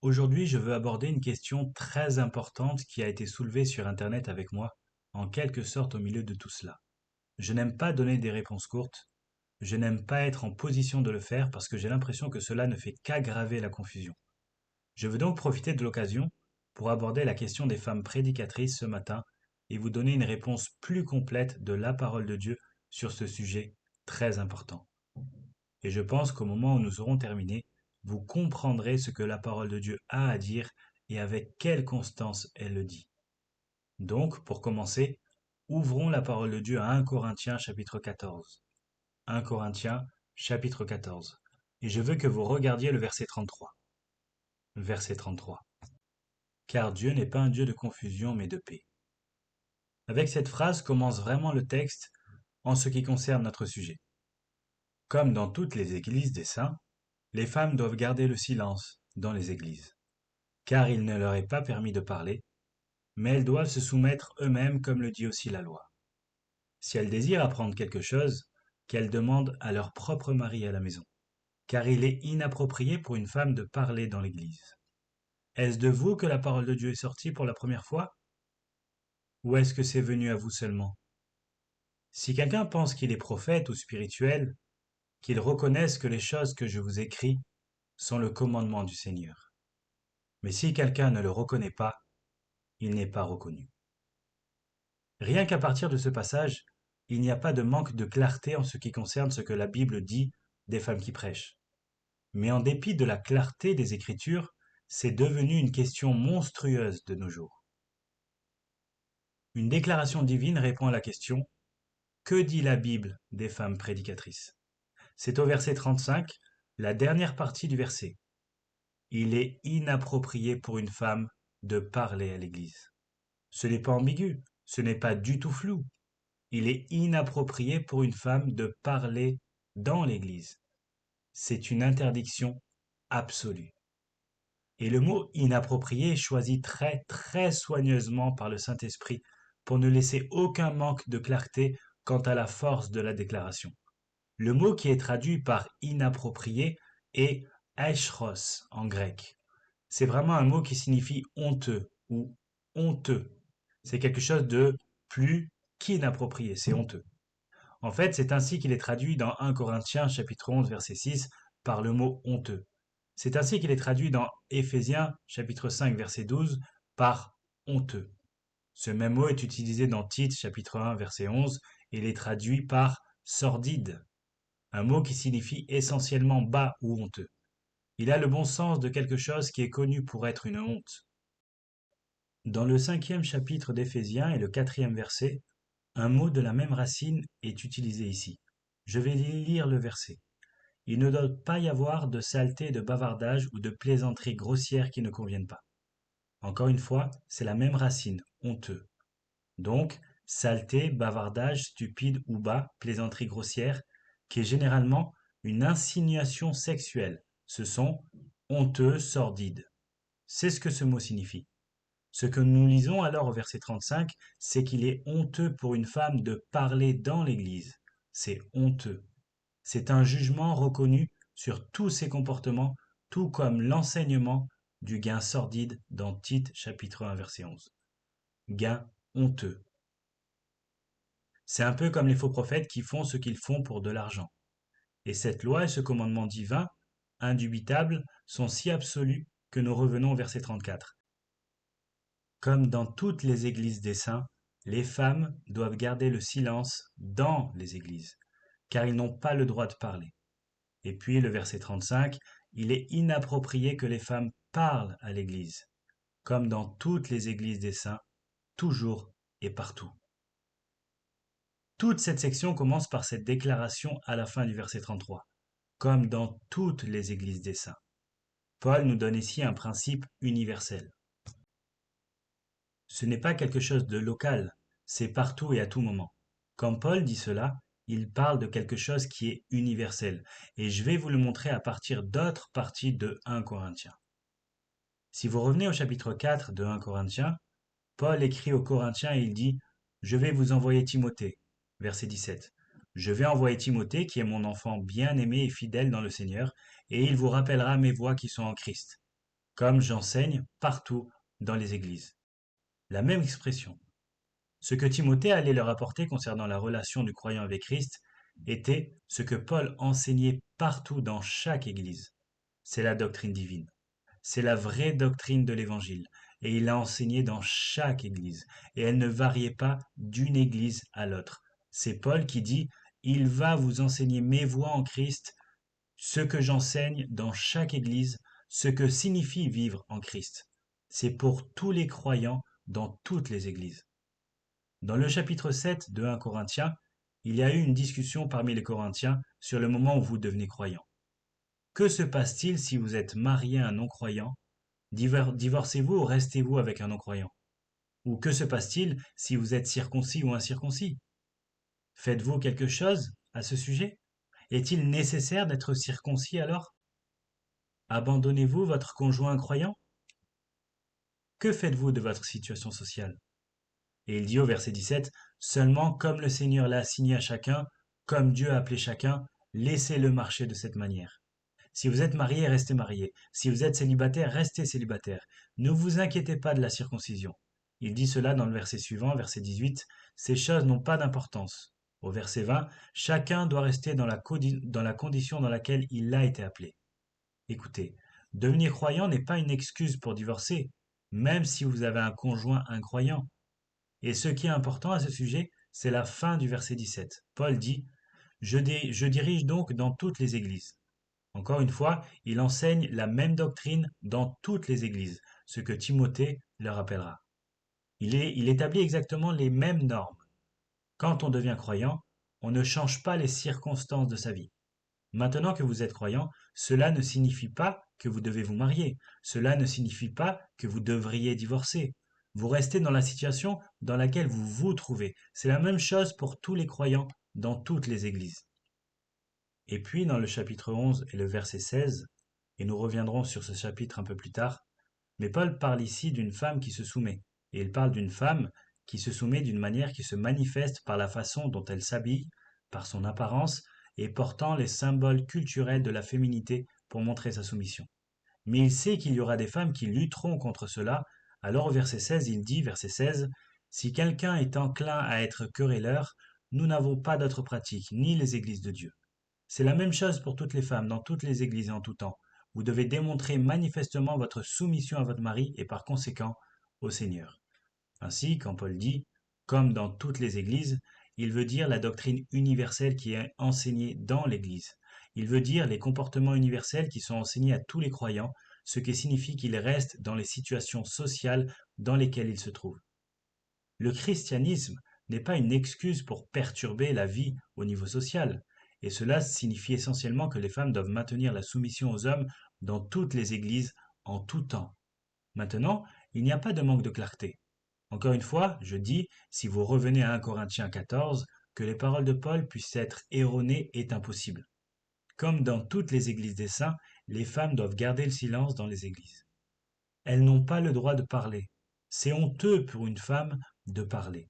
Aujourd'hui, je veux aborder une question très importante qui a été soulevée sur Internet avec moi, en quelque sorte au milieu de tout cela. Je n'aime pas donner des réponses courtes, je n'aime pas être en position de le faire parce que j'ai l'impression que cela ne fait qu'aggraver la confusion. Je veux donc profiter de l'occasion pour aborder la question des femmes prédicatrices ce matin et vous donner une réponse plus complète de la parole de Dieu sur ce sujet très important. Et je pense qu'au moment où nous aurons terminé, vous comprendrez ce que la parole de Dieu a à dire et avec quelle constance elle le dit. Donc, pour commencer, ouvrons la parole de Dieu à 1 Corinthiens chapitre 14. 1 Corinthiens chapitre 14. Et je veux que vous regardiez le verset 33. Verset 33. Car Dieu n'est pas un Dieu de confusion mais de paix. Avec cette phrase commence vraiment le texte en ce qui concerne notre sujet. Comme dans toutes les églises des saints, les femmes doivent garder le silence dans les églises, car il ne leur est pas permis de parler, mais elles doivent se soumettre eux-mêmes comme le dit aussi la loi. Si elles désirent apprendre quelque chose, qu'elles demandent à leur propre mari à la maison, car il est inapproprié pour une femme de parler dans l'église. Est-ce de vous que la parole de Dieu est sortie pour la première fois? Ou est-ce que c'est venu à vous seulement? Si quelqu'un pense qu'il est prophète ou spirituel, qu'il reconnaisse que les choses que je vous écris sont le commandement du Seigneur. Mais si quelqu'un ne le reconnaît pas, il n'est pas reconnu. Rien qu'à partir de ce passage, il n'y a pas de manque de clarté en ce qui concerne ce que la Bible dit des femmes qui prêchent. Mais en dépit de la clarté des Écritures, c'est devenu une question monstrueuse de nos jours. Une déclaration divine répond à la question: que dit la Bible des femmes prédicatrices? C'est au verset 35, la dernière partie du verset. Il est inapproprié pour une femme de parler à l'Église. Ce n'est pas ambigu, ce n'est pas du tout flou. Il est inapproprié pour une femme de parler dans l'Église. C'est une interdiction absolue. Et le mot inapproprié est choisi très très soigneusement par le Saint-Esprit pour ne laisser aucun manque de clarté quant à la force de la déclaration. Le mot qui est traduit par inapproprié est eschros en grec. C'est vraiment un mot qui signifie honteux ou honteux. C'est quelque chose de plus qu'inapproprié, c'est honteux. En fait, c'est ainsi qu'il est traduit dans 1 Corinthiens chapitre 11 verset 6 par le mot honteux. C'est ainsi qu'il est traduit dans Éphésiens chapitre 5 verset 12 par honteux. Ce même mot est utilisé dans Tite chapitre 1 verset 11 et il est traduit par sordide, un mot qui signifie essentiellement bas ou honteux. Il a le bon sens de quelque chose qui est connu pour être une honte. Dans le 5e chapitre d'Éphésiens et le 4e verset, un mot de la même racine est utilisé ici. Je vais lire le verset. Il ne doit pas y avoir de saleté, de bavardage ou de plaisanterie grossière qui ne conviennent pas. Encore une fois, c'est la même racine, honteux. Donc, saleté, bavardage, stupide ou bas, plaisanterie grossière, qui est généralement une insinuation sexuelle. Ce sont honteux, sordides. C'est ce que ce mot signifie. Ce que nous lisons alors au verset 35, c'est qu'il est honteux pour une femme de parler dans l'Église. C'est honteux. C'est un jugement reconnu sur tous ses comportements, tout comme l'enseignement du gain sordide dans Tite chapitre 1 verset 11. Gain honteux. C'est un peu comme les faux prophètes qui font ce qu'ils font pour de l'argent. Et cette loi et ce commandement divin, indubitable, sont si absolus que nous revenons au verset 34. Comme dans toutes les églises des saints, les femmes doivent garder le silence dans les églises, car ils n'ont pas le droit de parler. Et puis le verset 35, il est inapproprié que les femmes parlent à l'église, comme dans toutes les églises des saints, toujours et partout. Toute cette section commence par cette déclaration à la fin du verset 33, comme dans toutes les églises des saints. Paul nous donne ici un principe universel. Ce n'est pas quelque chose de local, c'est partout et à tout moment. Quand Paul dit cela, il parle de quelque chose qui est universel, et je vais vous le montrer à partir d'autres parties de 1 Corinthiens. Si vous revenez au chapitre 4 de 1 Corinthiens, Paul écrit aux Corinthiens et il dit « Je vais vous envoyer Timothée ». Verset 17. « Je vais envoyer Timothée qui est mon enfant bien-aimé et fidèle dans le Seigneur, et il vous rappellera mes voies qui sont en Christ. » comme j'enseigne partout dans les églises. La même expression. Ce que Timothée allait leur apporter concernant la relation du croyant avec Christ était ce que Paul enseignait partout dans chaque église. C'est la doctrine divine. C'est la vraie doctrine de l'évangile. Et il l'a enseignée dans chaque église. Et elle ne variait pas d'une église à l'autre. C'est Paul qui dit, il va vous enseigner mes voies en Christ, ce que j'enseigne dans chaque église, ce que signifie vivre en Christ. C'est pour tous les croyants dans toutes les églises. Dans le chapitre 7 de 1 Corinthiens, il y a eu une discussion parmi les Corinthiens sur le moment où vous devenez croyant. Que se passe-t-il si vous êtes marié à un non-croyant? Divorcez-vous ou restez-vous avec un non-croyant? Ou que se passe-t-il si vous êtes circoncis ou incirconcis? Faites-vous quelque chose à ce sujet? Est-il nécessaire d'être circoncis alors? Abandonnez-vous votre conjoint croyant? Que faites-vous de votre situation sociale? Et il dit au verset 17, seulement comme le Seigneur l'a assigné à chacun, comme Dieu a appelé chacun, laissez-le marcher de cette manière. Si vous êtes marié, restez marié. Si vous êtes célibataire, restez célibataire. Ne vous inquiétez pas de la circoncision. Il dit cela dans le verset suivant, verset 18, ces choses n'ont pas d'importance. Au verset 20, chacun doit rester dans la condition dans laquelle il a été appelé. Écoutez, devenir croyant n'est pas une excuse pour divorcer, même si vous avez un conjoint incroyant. Et ce qui est important à ce sujet, c'est la fin du verset 17. Paul dit, je dirige donc dans toutes les églises. Encore une fois, il enseigne la même doctrine dans toutes les églises, ce que Timothée leur rappellera. Il établit exactement les mêmes normes. Quand on devient croyant, on ne change pas les circonstances de sa vie. Maintenant que vous êtes croyant, cela ne signifie pas que vous devez vous marier. Cela ne signifie pas que vous devriez divorcer. Vous restez dans la situation dans laquelle vous vous trouvez. C'est la même chose pour tous les croyants dans toutes les églises. Et puis dans le chapitre 11 et le verset 16, et nous reviendrons sur ce chapitre un peu plus tard, mais Paul parle ici d'une femme qui se soumet. Et il parle d'une femme qui se soumet d'une manière qui se manifeste par la façon dont elle s'habille, par son apparence, et portant les symboles culturels de la féminité pour montrer sa soumission. Mais il sait qu'il y aura des femmes qui lutteront contre cela, alors au verset 16, il dit, verset 16, si quelqu'un est enclin à être querelleur, nous n'avons pas d'autre pratique, ni les églises de Dieu. C'est la même chose pour toutes les femmes, dans toutes les églises et en tout temps. Vous devez démontrer manifestement votre soumission à votre mari et par conséquent au Seigneur. Ainsi, quand Paul dit « comme dans toutes les églises », il veut dire la doctrine universelle qui est enseignée dans l'Église. Il veut dire les comportements universels qui sont enseignés à tous les croyants, ce qui signifie qu'ils restent dans les situations sociales dans lesquelles ils se trouvent. Le christianisme n'est pas une excuse pour perturber la vie au niveau social, et cela signifie essentiellement que les femmes doivent maintenir la soumission aux hommes dans toutes les églises en tout temps. Maintenant, il n'y a pas de manque de clarté. Encore une fois, je dis, si vous revenez à 1 Corinthiens 14, que les paroles de Paul puissent être erronées est impossible. Comme dans toutes les églises des saints, les femmes doivent garder le silence dans les églises. Elles n'ont pas le droit de parler. C'est honteux pour une femme de parler.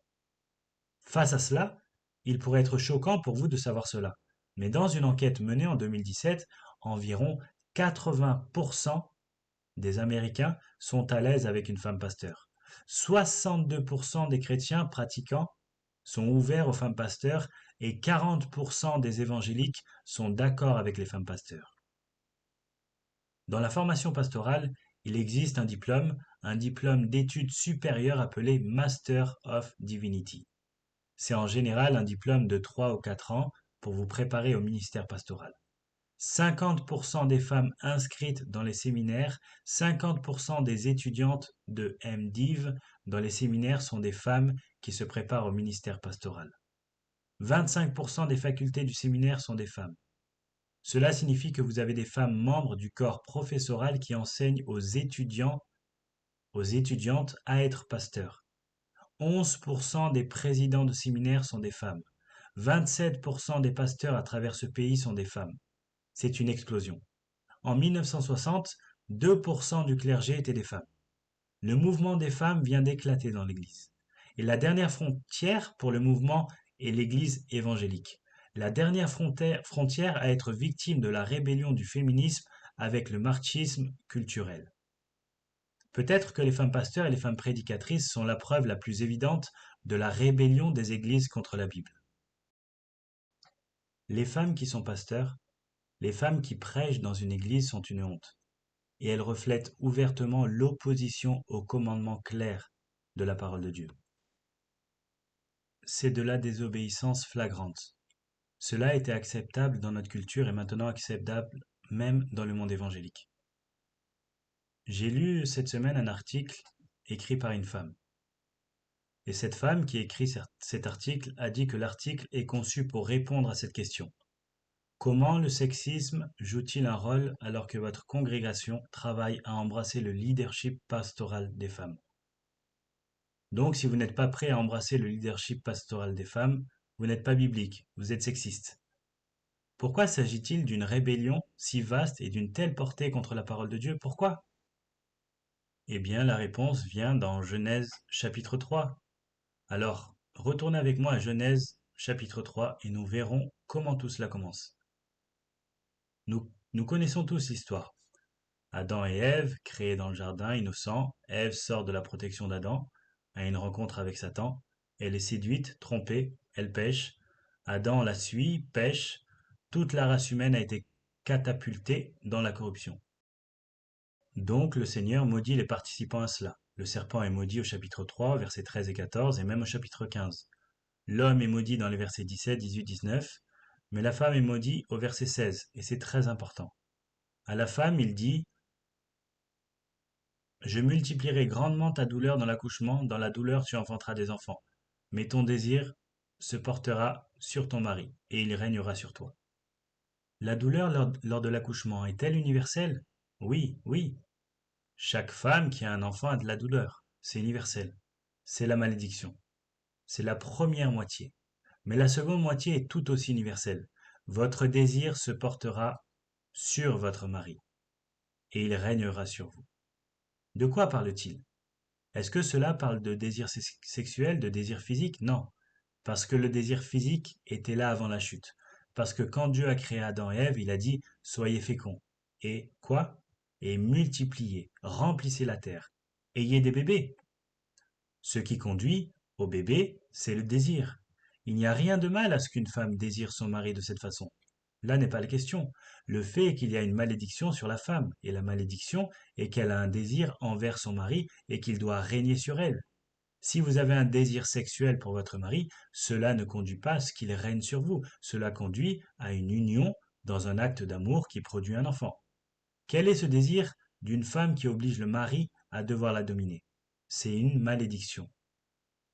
Face à cela, il pourrait être choquant pour vous de savoir cela. Mais dans une enquête menée en 2017, environ 80% des Américains sont à l'aise avec une femme pasteur. 62% des chrétiens pratiquants sont ouverts aux femmes pasteurs et 40% des évangéliques sont d'accord avec les femmes pasteurs. Dans la formation pastorale, il existe un diplôme d'études supérieures appelé Master of Divinity. C'est en général un diplôme de 3 ou 4 ans pour vous préparer au ministère pastoral. 50% des femmes inscrites dans les séminaires, 50% des étudiantes de MDiv dans les séminaires sont des femmes qui se préparent au ministère pastoral. 25% des facultés du séminaire sont des femmes. Cela signifie que vous avez des femmes membres du corps professoral qui enseignent aux étudiants, aux étudiantes à être pasteurs. 11% des présidents de séminaires sont des femmes. 27% des pasteurs à travers ce pays sont des femmes. C'est une explosion. En 1960, 2% du clergé étaient des femmes. Le mouvement des femmes vient d'éclater dans l'Église. Et la dernière frontière pour le mouvement est l'Église évangélique. La dernière frontière à être victime de la rébellion du féminisme avec le marxisme culturel. Peut-être que les femmes pasteurs et les femmes prédicatrices sont la preuve la plus évidente de la rébellion des églises contre la Bible. Les femmes qui sont pasteurs, les femmes qui prêchent dans une église sont une honte, et elles reflètent ouvertement l'opposition au commandement clair de la parole de Dieu. C'est de la désobéissance flagrante. Cela était acceptable dans notre culture et maintenant acceptable même dans le monde évangélique. J'ai lu cette semaine un article écrit par une femme. Et cette femme qui écrit cet article a dit que l'article est conçu pour répondre à cette question. Comment le sexisme joue-t-il un rôle alors que votre congrégation travaille à embrasser le leadership pastoral des femmes? Donc, si vous n'êtes pas prêt à embrasser le leadership pastoral des femmes, vous n'êtes pas biblique, vous êtes sexiste. Pourquoi s'agit-il d'une rébellion si vaste et d'une telle portée contre la parole de Dieu? Pourquoi? Eh bien, la réponse vient dans Genèse chapitre 3. Alors, retournez avec moi à Genèse chapitre 3 et nous verrons comment tout cela commence. Nous connaissons tous l'histoire. Adam et Ève, créés dans le jardin, innocents, Ève sort de la protection d'Adam, a une rencontre avec Satan, elle est séduite, trompée, elle pêche, Adam la suit, pêche, toute la race humaine a été catapultée dans la corruption. Donc le Seigneur maudit les participants à cela. Le serpent est maudit au chapitre 3, versets 13 et 14, et même au chapitre 15. L'homme est maudit dans les versets 17, 18, 19, mais la femme est maudite au verset 16, et c'est très important. À la femme, il dit: Je multiplierai grandement ta douleur dans l'accouchement, dans la douleur tu enfanteras des enfants. Mais ton désir se portera sur ton mari, et il régnera sur toi. La douleur lors de l'accouchement est-elle universelle? Oui, oui. Chaque femme qui a un enfant a de la douleur. C'est universel. C'est la malédiction. C'est la première moitié. Mais la seconde moitié est tout aussi universelle. Votre désir se portera sur votre mari, et il régnera sur vous. De quoi parle-t-il? Est-ce que cela parle de désir sexuel, de désir physique? Non. Parce que le désir physique était là avant la chute. Parce que quand Dieu a créé Adam et Ève, il a dit: Soyez féconds. Et quoi? Et multipliez, remplissez la terre. Ayez des bébés. Ce qui conduit au bébé, c'est le désir. Il n'y a rien de mal à ce qu'une femme désire son mari de cette façon. Là n'est pas la question. Le fait est qu'il y a une malédiction sur la femme, et la malédiction est qu'elle a un désir envers son mari et qu'il doit régner sur elle. Si vous avez un désir sexuel pour votre mari, cela ne conduit pas à ce qu'il règne sur vous. Cela conduit à une union dans un acte d'amour qui produit un enfant. Quel est ce désir d'une femme qui oblige le mari à devoir la dominer? C'est une malédiction.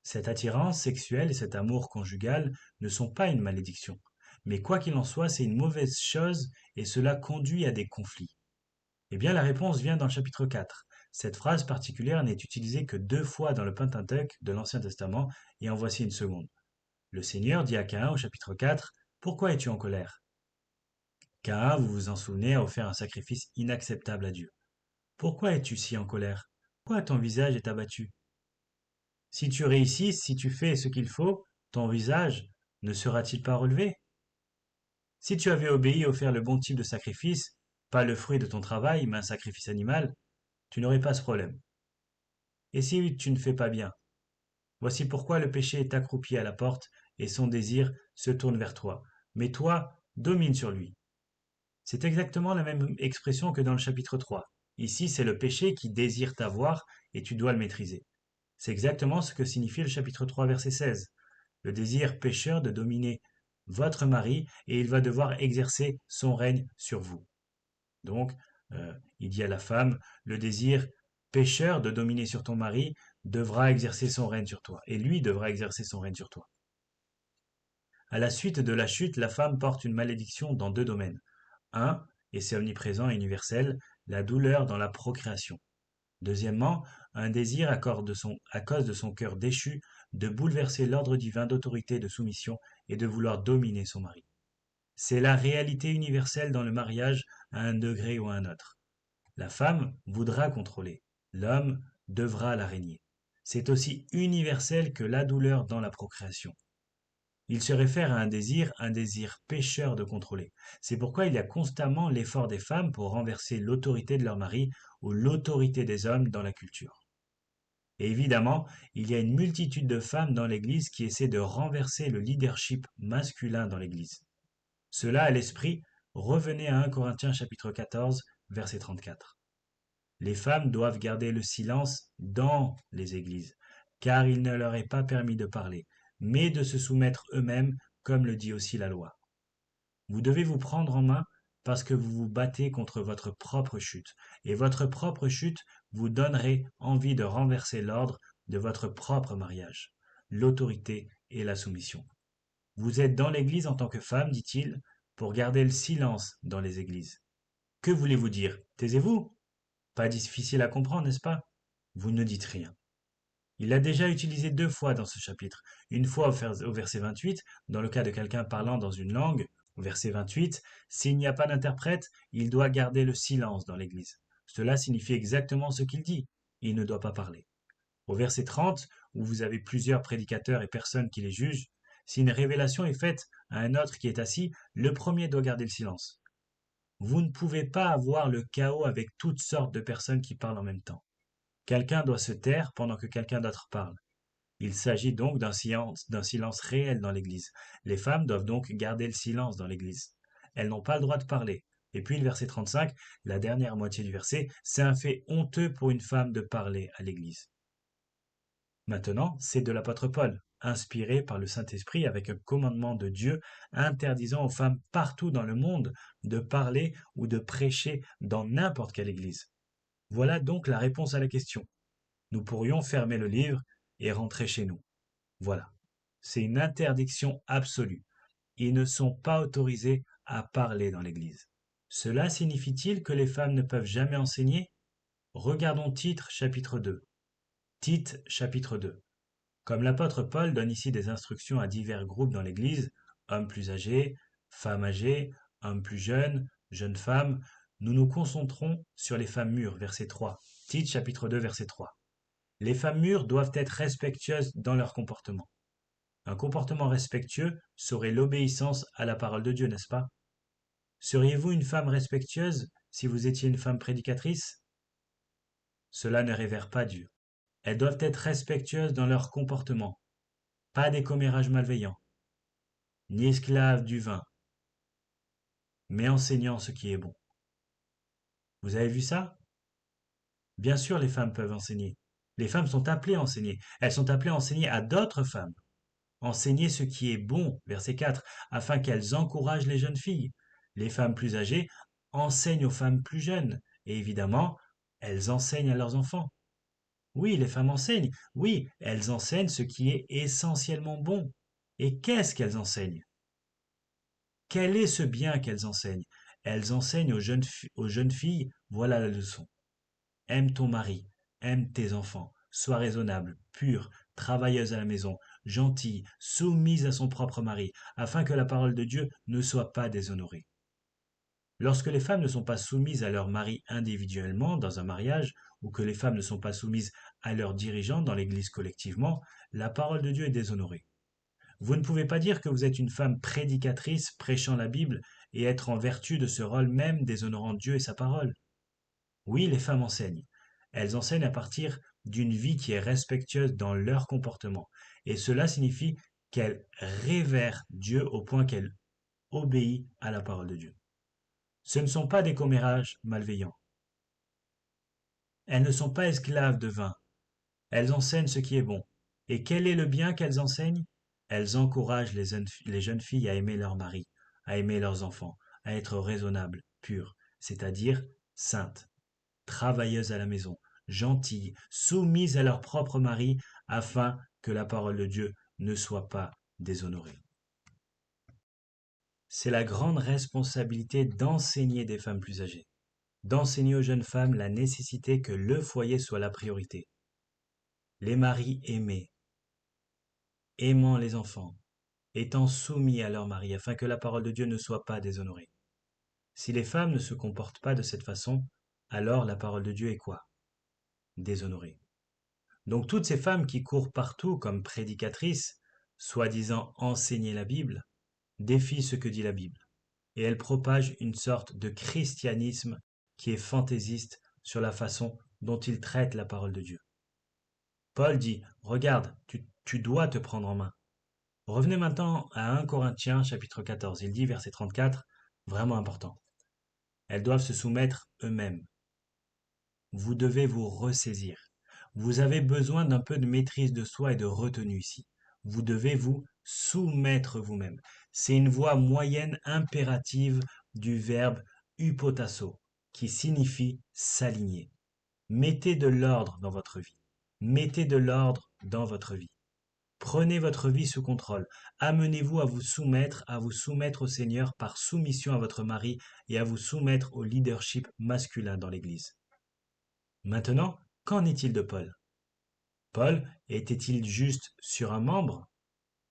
Cette attirance sexuelle et cet amour conjugal ne sont pas une malédiction. Mais quoi qu'il en soit, c'est une mauvaise chose et cela conduit à des conflits. Eh bien, la réponse vient dans le chapitre 4. Cette phrase particulière n'est utilisée que 2 fois dans le Pentateuque de l'Ancien Testament, et en voici une seconde. Le Seigneur dit à Caïn au chapitre 4, Pourquoi es-tu en colère? Caïn, vous vous en souvenez, a offert un sacrifice inacceptable à Dieu. Pourquoi es-tu si en colère? Pourquoi ton visage est abattu? Si tu réussis, si tu fais ce qu'il faut, ton visage ne sera-t-il pas relevé? Si tu avais obéi et offert le bon type de sacrifice, pas le fruit de ton travail, mais un sacrifice animal, tu n'aurais pas ce problème. Et si tu ne fais pas bien, voici pourquoi le péché est accroupi à la porte et son désir se tourne vers toi. Mais toi, domine sur lui. C'est exactement la même expression que dans le chapitre 3. Ici, c'est le péché qui désire t'avoir et tu dois le maîtriser. C'est exactement ce que signifie le chapitre 3, verset 16. Le désir pécheur de dominer votre mari et il va devoir exercer son règne sur vous. Donc, il dit à la femme, le désir pécheur de dominer sur ton mari devra exercer son règne sur toi, et lui devra exercer son règne sur toi. À la suite de la chute, la femme porte une malédiction dans 2 domaines. Un, et c'est omniprésent et universel, la douleur dans la procréation. Deuxièmement, un désir à cause de son cœur déchu de bouleverser l'ordre divin d'autorité et de soumission et de vouloir dominer son mari. C'est la réalité universelle dans le mariage à un degré ou à un autre. La femme voudra contrôler, l'homme devra la régner. C'est aussi universel que la douleur dans la procréation. Il se réfère à un désir pécheur de contrôler. C'est pourquoi il y a constamment l'effort des femmes pour renverser l'autorité de leur mari ou l'autorité des hommes dans la culture. Et évidemment, il y a une multitude de femmes dans l'Église qui essaient de renverser le leadership masculin dans l'Église. Cela à l'esprit, revenez à 1 Corinthiens chapitre 14, verset 34. Les femmes doivent garder le silence dans les églises, car il ne leur est pas permis de parler, mais de se soumettre eux-mêmes, comme le dit aussi la loi. Vous devez vous prendre en main parce que vous vous battez contre votre propre chute, et votre propre chute vous donnerait envie de renverser l'ordre de votre propre mariage, l'autorité et la soumission. Vous êtes dans l'Église en tant que femme, dit-il, pour garder le silence dans les églises. Que voulez-vous dire? Taisez-vous? Pas difficile à comprendre, n'est-ce pas? Vous ne dites rien. Il l'a déjà utilisé 2 fois dans ce chapitre. Une fois au verset 28, dans le cas de quelqu'un parlant dans une langue, au verset 28, s'il n'y a pas d'interprète, il doit garder le silence dans l'Église. Cela signifie exactement ce qu'il dit. Il ne doit pas parler. Au verset 30, où vous avez plusieurs prédicateurs et personnes qui les jugent, si une révélation est faite à un autre qui est assis, le premier doit garder le silence. Vous ne pouvez pas avoir le chaos avec toutes sortes de personnes qui parlent en même temps. Quelqu'un doit se taire pendant que quelqu'un d'autre parle. Il s'agit donc d'un silence réel dans l'Église. Les femmes doivent donc garder le silence dans l'Église. Elles n'ont pas le droit de parler. Et puis le verset 35, la dernière moitié du verset, c'est un fait honteux pour une femme de parler à l'Église. Maintenant, c'est de l'apôtre Paul, inspiré par le Saint-Esprit avec un commandement de Dieu interdisant aux femmes partout dans le monde de parler ou de prêcher dans n'importe quelle église. Voilà donc la réponse à la question. Nous pourrions fermer le livre et rentrer chez nous. Voilà. C'est une interdiction absolue. Ils ne sont pas autorisés à parler dans l'église. Cela signifie-t-il que les femmes ne peuvent jamais enseigner? Regardons Titre chapitre 2. Tite chapitre 2. Comme l'apôtre Paul donne ici des instructions à divers groupes dans l'Église, hommes plus âgés, femmes âgées, hommes plus jeunes, jeunes femmes, nous nous concentrons sur les femmes mûres, verset 3. Tite chapitre 2, verset 3. Les femmes mûres doivent être respectueuses dans leur comportement. Un comportement respectueux serait l'obéissance à la parole de Dieu, n'est-ce pas? Seriez-vous une femme respectueuse si vous étiez une femme prédicatrice? Cela ne révère pas Dieu. Elles doivent être respectueuses dans leur comportement, pas des commérages malveillants, ni esclaves du vin, mais enseignant ce qui est bon. Vous avez vu ça? Bien sûr, les femmes peuvent enseigner. Les femmes sont appelées à enseigner. Elles sont appelées à enseigner à d'autres femmes. Enseigner ce qui est bon, verset 4, afin qu'elles encouragent les jeunes filles. Les femmes plus âgées enseignent aux femmes plus jeunes. Et évidemment, elles enseignent à leurs enfants. Oui, les femmes enseignent. Oui, elles enseignent ce qui est essentiellement bon. Et qu'est-ce qu'elles enseignent? Quel est ce bien qu'elles enseignent? Elles enseignent aux jeunes filles, voilà la leçon. Aime ton mari, aime tes enfants, sois raisonnable, pure, travailleuse à la maison, gentille, soumise à son propre mari, afin que la parole de Dieu ne soit pas déshonorée. Lorsque les femmes ne sont pas soumises à leur mari individuellement dans un mariage, ou que les femmes ne sont pas soumises à leurs dirigeants dans l'Église collectivement, la parole de Dieu est déshonorée. Vous ne pouvez pas dire que vous êtes une femme prédicatrice prêchant la Bible et être en vertu de ce rôle même déshonorant Dieu et sa parole. Oui, les femmes enseignent. Elles enseignent à partir d'une vie qui est respectueuse dans leur comportement. Et cela signifie qu'elles révèrent Dieu au point qu'elles obéissent à la parole de Dieu. Ce ne sont pas des commérages malveillants. Elles ne sont pas esclaves de vin. Elles enseignent ce qui est bon. Et quel est le bien qu'elles enseignent? Elles encouragent les jeunes filles à aimer leur mari, à aimer leurs enfants, à être raisonnables, pures, c'est-à-dire saintes, travailleuses à la maison, gentilles, soumises à leur propre mari, afin que la parole de Dieu ne soit pas déshonorée. C'est la grande responsabilité d'enseigner des femmes plus âgées, d'enseigner aux jeunes femmes la nécessité que le foyer soit la priorité. Les maris aimés, aimant les enfants, étant soumis à leur mari, afin que la parole de Dieu ne soit pas déshonorée. Si les femmes ne se comportent pas de cette façon, alors la parole de Dieu est quoi? Déshonorée. Donc toutes ces femmes qui courent partout comme prédicatrices soi-disant enseigner la Bible, défie ce que dit la Bible. Et elle propage une sorte de christianisme qui est fantaisiste sur la façon dont il traite la parole de Dieu. Paul dit, regarde, tu dois te prendre en main. Revenez maintenant à 1 Corinthiens chapitre 14. Il dit, verset 34, vraiment important. Elles doivent se soumettre eux-mêmes. Vous devez vous ressaisir. Vous avez besoin d'un peu de maîtrise de soi et de retenue ici. Vous devez vous soumettre vous-même. C'est une voie moyenne impérative du verbe hypotasso, qui signifie s'aligner. Mettez de l'ordre dans votre vie. Mettez de l'ordre dans votre vie. Prenez votre vie sous contrôle. Amenez-vous à vous soumettre au Seigneur par soumission à votre mari et à vous soumettre au leadership masculin dans l'Église. Maintenant, qu'en est-il de Paul? Paul était-il juste sur un membre?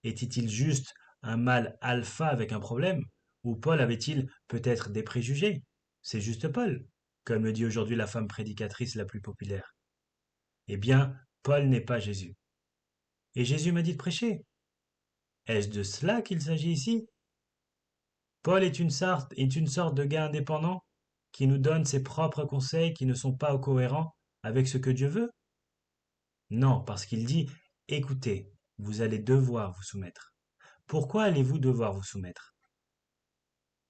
Était-il juste un mâle alpha avec un problème? Ou Paul avait-il peut-être des préjugés? C'est juste Paul, comme le dit aujourd'hui la femme prédicatrice la plus populaire. Eh bien, Paul n'est pas Jésus. Et Jésus m'a dit de prêcher. Est-ce de cela qu'il s'agit ici? Paul est une sorte de gars indépendant qui nous donne ses propres conseils qui ne sont pas cohérents avec ce que Dieu veut? Non, parce qu'il dit, écoutez, vous allez devoir vous soumettre. Pourquoi allez-vous devoir vous soumettre?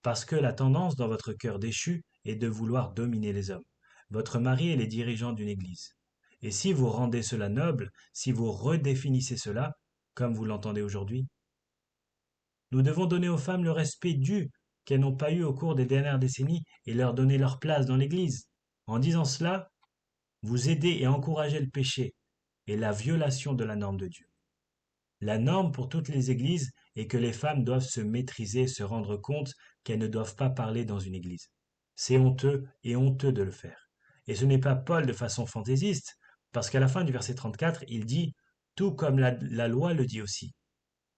Parce que la tendance dans votre cœur déchu est de vouloir dominer les hommes. Votre mari est les dirigeants d'une église. Et si vous rendez cela noble, si vous redéfinissez cela, comme vous l'entendez aujourd'hui, nous devons donner aux femmes le respect dû qu'elles n'ont pas eu au cours des dernières décennies et leur donner leur place dans l'Église. En disant cela, vous aidez et encouragez le péché et la violation de la norme de Dieu. La norme pour toutes les églises est que les femmes doivent se maîtriser, se rendre compte qu'elles ne doivent pas parler dans une église. C'est honteux et honteux de le faire. Et ce n'est pas Paul de façon fantaisiste, parce qu'à la fin du verset 34, il dit « Tout comme la loi le dit aussi ».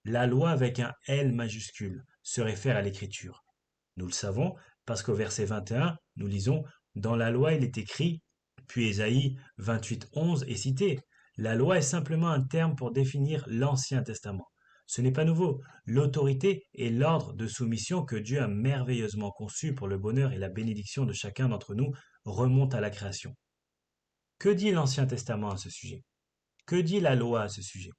La loi avec un L majuscule se réfère à l'écriture. Nous le savons parce qu'au verset 21, nous lisons « Dans la loi il est écrit », puis Ésaïe 28:11 est cité. La loi est simplement un terme pour définir l'Ancien Testament. Ce n'est pas nouveau. L'autorité et l'ordre de soumission que Dieu a merveilleusement conçu pour le bonheur et la bénédiction de chacun d'entre nous remontent à la création. Que dit l'Ancien Testament à ce sujet? Que dit la loi à ce sujet?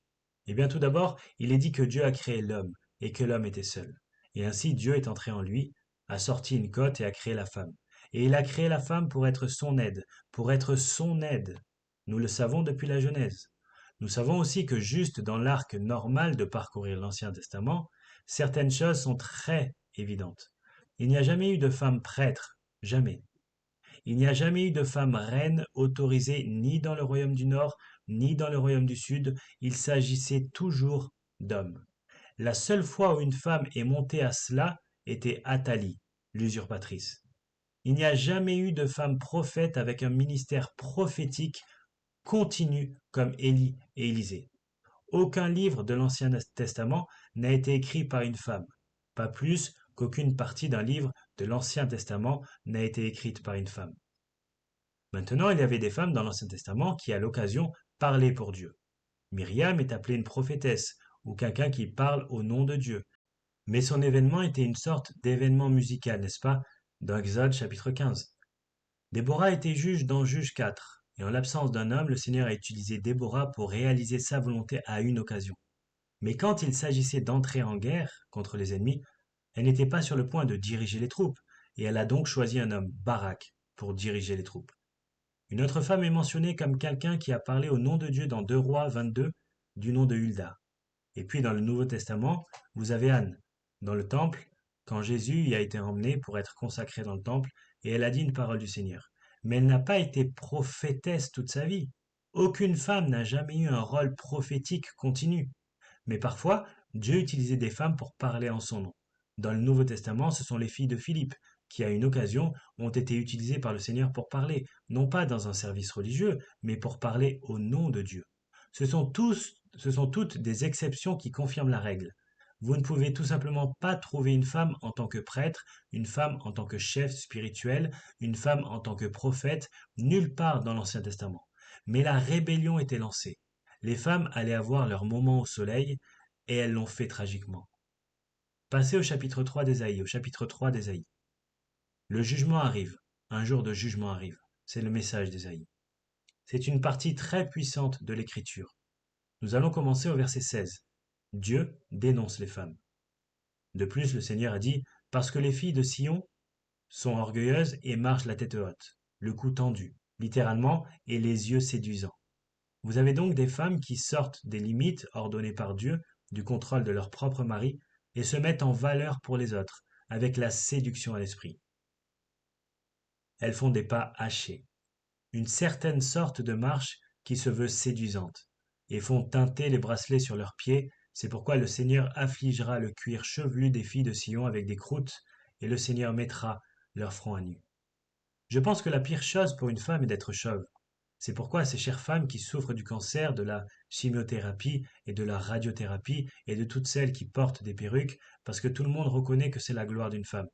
Eh bien tout d'abord, il est dit que Dieu a créé l'homme et que l'homme était seul. Et ainsi Dieu est entré en lui, a sorti une côte et a créé la femme. Et il a créé la femme pour être son aide, pour être son aide. Nous le savons depuis la Genèse. Nous savons aussi que juste dans l'arc normal de parcourir l'Ancien Testament, certaines choses sont très évidentes. Il n'y a jamais eu de femme prêtre, jamais. Il n'y a jamais eu de femme reine autorisée ni dans le royaume du Nord, ni dans le royaume du Sud. Il s'agissait toujours d'hommes. La seule fois où une femme est montée à cela était Athalie, l'usurpatrice. Il n'y a jamais eu de femme prophète avec un ministère prophétique continu comme Élie et Élisée. Aucun livre de l'Ancien Testament n'a été écrit par une femme, pas plus qu'aucune partie d'un livre de l'Ancien Testament n'a été écrite par une femme. Maintenant, il y avait des femmes dans l'Ancien Testament qui, à l'occasion, parlaient pour Dieu. Myriam est appelée une prophétesse, ou quelqu'un qui parle au nom de Dieu. Mais son événement était une sorte d'événement musical, n'est-ce pas, dans Exode chapitre 15. Déborah était juge dans Juge 4, et en l'absence d'un homme, le Seigneur a utilisé Déborah pour réaliser sa volonté à une occasion. Mais quand il s'agissait d'entrer en guerre contre les ennemis, elle n'était pas sur le point de diriger les troupes, et elle a donc choisi un homme, Barak, pour diriger les troupes. Une autre femme est mentionnée comme quelqu'un qui a parlé au nom de Dieu dans 2 Rois 22, du nom de Hulda. Et puis dans le Nouveau Testament, vous avez Anne, dans le temple, quand Jésus y a été emmené pour être consacré dans le temple, et elle a dit une parole du Seigneur. Mais elle n'a pas été prophétesse toute sa vie. Aucune femme n'a jamais eu un rôle prophétique continu. Mais parfois, Dieu utilisait des femmes pour parler en son nom. Dans le Nouveau Testament, ce sont les filles de Philippe, qui à une occasion ont été utilisées par le Seigneur pour parler, non pas dans un service religieux, mais pour parler au nom de Dieu. Ce sont toutes des exceptions qui confirment la règle. Vous ne pouvez tout simplement pas trouver une femme en tant que prêtre, une femme en tant que chef spirituel, une femme en tant que prophète, nulle part dans l'Ancien Testament. Mais la rébellion était lancée. Les femmes allaient avoir leur moment au soleil, et elles l'ont fait tragiquement. Passez au chapitre 3 d'Ésaïe, au chapitre 3 d'Ésaïe. Le jugement arrive, un jour de jugement arrive. C'est le message d'Ésaïe. C'est une partie très puissante de l'Écriture. Nous allons commencer au verset 16. Dieu dénonce les femmes. De plus, le Seigneur a dit, parce que les filles de Sion sont orgueilleuses et marchent la tête haute, le cou tendu, littéralement, et les yeux séduisants. Vous avez donc des femmes qui sortent des limites ordonnées par Dieu, du contrôle de leur propre mari, et se mettent en valeur pour les autres, avec la séduction à l'esprit. Elles font des pas hachés, une certaine sorte de marche qui se veut séduisante, et font teinter les bracelets sur leurs pieds. C'est pourquoi le Seigneur affligera le cuir chevelu des filles de Sion avec des croûtes, et le Seigneur mettra leur front à nu. Je pense que la pire chose pour une femme est d'être chauve. C'est pourquoi ces chères femmes qui souffrent du cancer, de la chimiothérapie et de la radiothérapie, et de toutes celles qui portent des perruques, parce que tout le monde reconnaît que c'est la gloire d'une femme.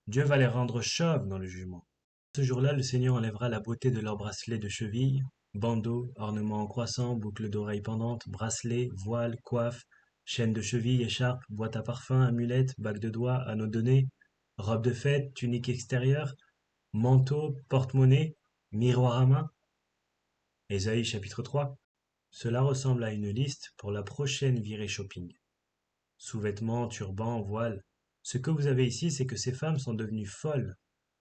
Dieu va les rendre chauves dans le jugement. Ce jour-là, le Seigneur enlèvera la beauté de leurs bracelets de cheville, bandeaux, ornements en croissant, boucles d'oreilles pendantes, bracelets, voiles, coiffes, chaînes de cheville, écharpes, boîtes à parfum, amulettes, bagues de doigts, anneaux de nez, robes de fête, tuniques extérieures, manteaux, porte-monnaie, miroirs à main. Ésaïe chapitre 3. Cela ressemble à une liste pour la prochaine virée shopping. Sous-vêtements, turbans, voiles. Ce que vous avez ici, c'est que ces femmes sont devenues folles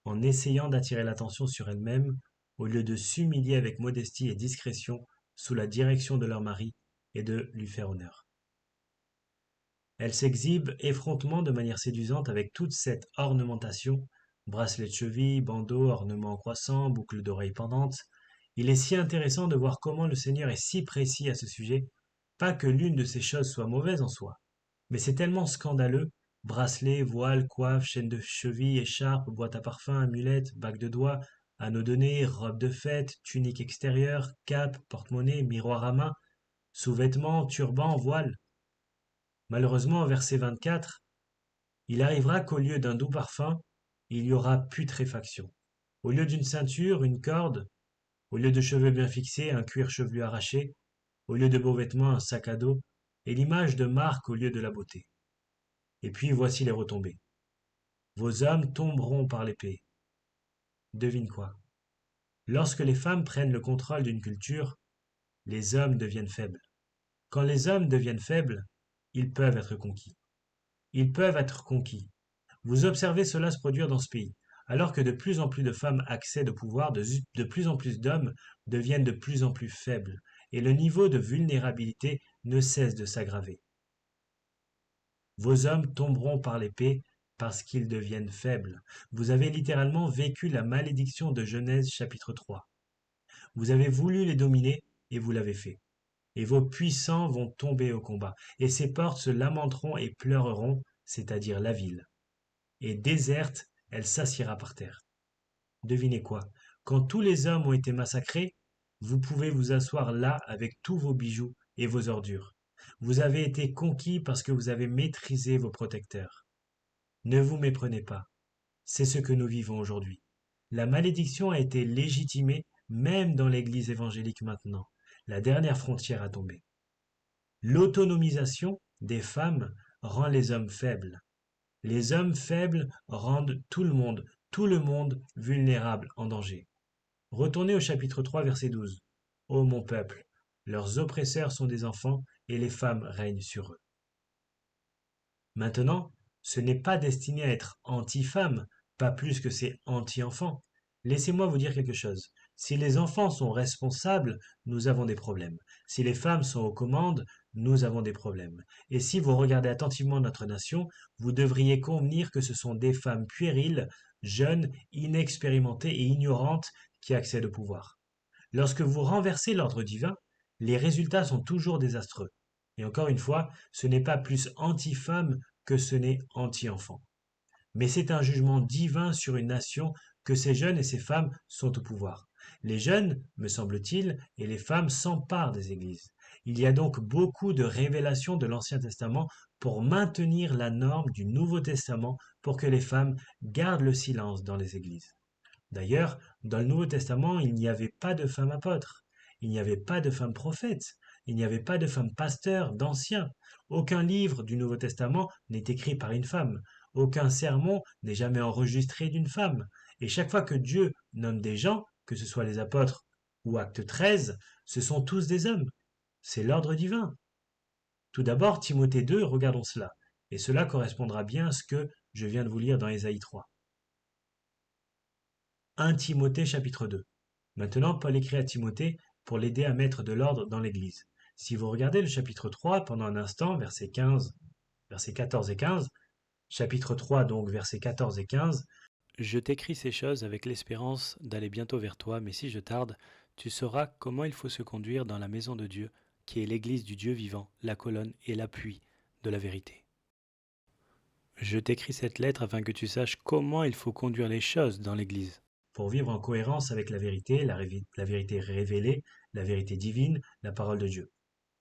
en essayant d'attirer l'attention sur elles-mêmes au lieu de s'humilier avec modestie et discrétion sous la direction de leur mari et de lui faire honneur. Elles s'exhibent effrontement de manière séduisante avec toute cette ornementation, bracelets de cheville, bandeaux, ornements en croissant, boucles d'oreilles pendantes. Il est si intéressant de voir comment le Seigneur est si précis à ce sujet, pas que l'une de ces choses soit mauvaise en soi, mais c'est tellement scandaleux, bracelets, voiles, coiffes, chaînes de cheville, écharpes, boîtes à parfum, amulettes, bagues de doigts, anneaux de nez, robes de fête, tuniques extérieures, cape, porte-monnaie, miroir à main, sous-vêtements, turbans, voiles. Malheureusement, au verset 24, il arrivera qu'au lieu d'un doux parfum, il y aura putréfaction. Au lieu d'une ceinture, une corde, au lieu de cheveux bien fixés, un cuir chevelu arraché, au lieu de beaux vêtements, un sac à dos, et l'image de marque au lieu de la beauté. Et puis voici les retombées. Vos hommes tomberont par l'épée. Devine quoi? Lorsque les femmes prennent le contrôle d'une culture, les hommes deviennent faibles. Quand les hommes deviennent faibles, ils peuvent être conquis. Ils peuvent être conquis. Vous observez cela se produire dans ce pays. Alors que de plus en plus de femmes accèdent au pouvoir, de plus en plus d'hommes deviennent de plus en plus faibles, et le niveau de vulnérabilité ne cesse de s'aggraver. Vos hommes tomberont par l'épée parce qu'ils deviennent faibles. Vous avez littéralement vécu la malédiction de Genèse chapitre 3. Vous avez voulu les dominer et vous l'avez fait. Et vos puissants vont tomber au combat, et ces portes se lamenteront et pleureront, c'est-à-dire la ville. Et déserte, elle s'assiera par terre. Devinez quoi? Quand tous les hommes ont été massacrés, vous pouvez vous asseoir là avec tous vos bijoux et vos ordures. Vous avez été conquis parce que vous avez maîtrisé vos protecteurs. Ne vous méprenez pas. C'est ce que nous vivons aujourd'hui. La malédiction a été légitimée même dans l'Église évangélique maintenant. La dernière frontière a tombé. L'autonomisation des femmes rend les hommes faibles. Les hommes faibles rendent tout le monde vulnérable, en danger. Retournez au chapitre 3, verset 12. Ô mon peuple, leurs oppresseurs sont des enfants, et les femmes règnent sur eux. Maintenant, ce n'est pas destiné à être anti-femme, pas plus que c'est anti-enfant. Laissez-moi vous dire quelque chose. Si les enfants sont responsables, nous avons des problèmes. Si les femmes sont aux commandes, nous avons des problèmes. Et si vous regardez attentivement notre nation, vous devriez convenir que ce sont des femmes puériles, jeunes, inexpérimentées et ignorantes qui accèdent au pouvoir. Lorsque vous renversez l'ordre divin, les résultats sont toujours désastreux. Et encore une fois, ce n'est pas plus anti-femme que ce n'est anti-enfant. Mais c'est un jugement divin sur une nation que ces jeunes et ces femmes sont au pouvoir. Les jeunes, me semble-t-il, et les femmes s'emparent des églises. Il y a donc beaucoup de révélations de l'Ancien Testament pour maintenir la norme du Nouveau Testament pour que les femmes gardent le silence dans les églises. D'ailleurs, dans le Nouveau Testament, il n'y avait pas de femmes apôtres, il n'y avait pas de femmes prophètes, Il n'y avait pas de femme pasteur, d'ancien. Aucun livre du Nouveau Testament n'est écrit par une femme. Aucun sermon n'est jamais enregistré d'une femme. Et chaque fois que Dieu nomme des gens, que ce soit les apôtres ou Acte 13, ce sont tous des hommes. C'est l'ordre divin. Tout d'abord, Timothée 2, regardons cela. Et cela correspondra bien à ce que je viens de vous lire dans Ésaïe 3. 1 Timothée chapitre 2. Maintenant, Paul écrit à Timothée pour l'aider à mettre de l'ordre dans l'Église. Si vous regardez le chapitre 3 pendant un instant, versets 14 et 15, chapitre 3 donc versets 14 et 15, Je t'écris ces choses avec l'espérance d'aller bientôt vers toi, mais si je tarde, tu sauras comment il faut se conduire dans la maison de Dieu, qui est l'Église du Dieu vivant, la colonne et l'appui de la vérité. Je t'écris cette lettre afin que tu saches comment il faut conduire les choses dans l'Église. pour vivre en cohérence avec la vérité, la vérité révélée, la vérité divine, la parole de Dieu.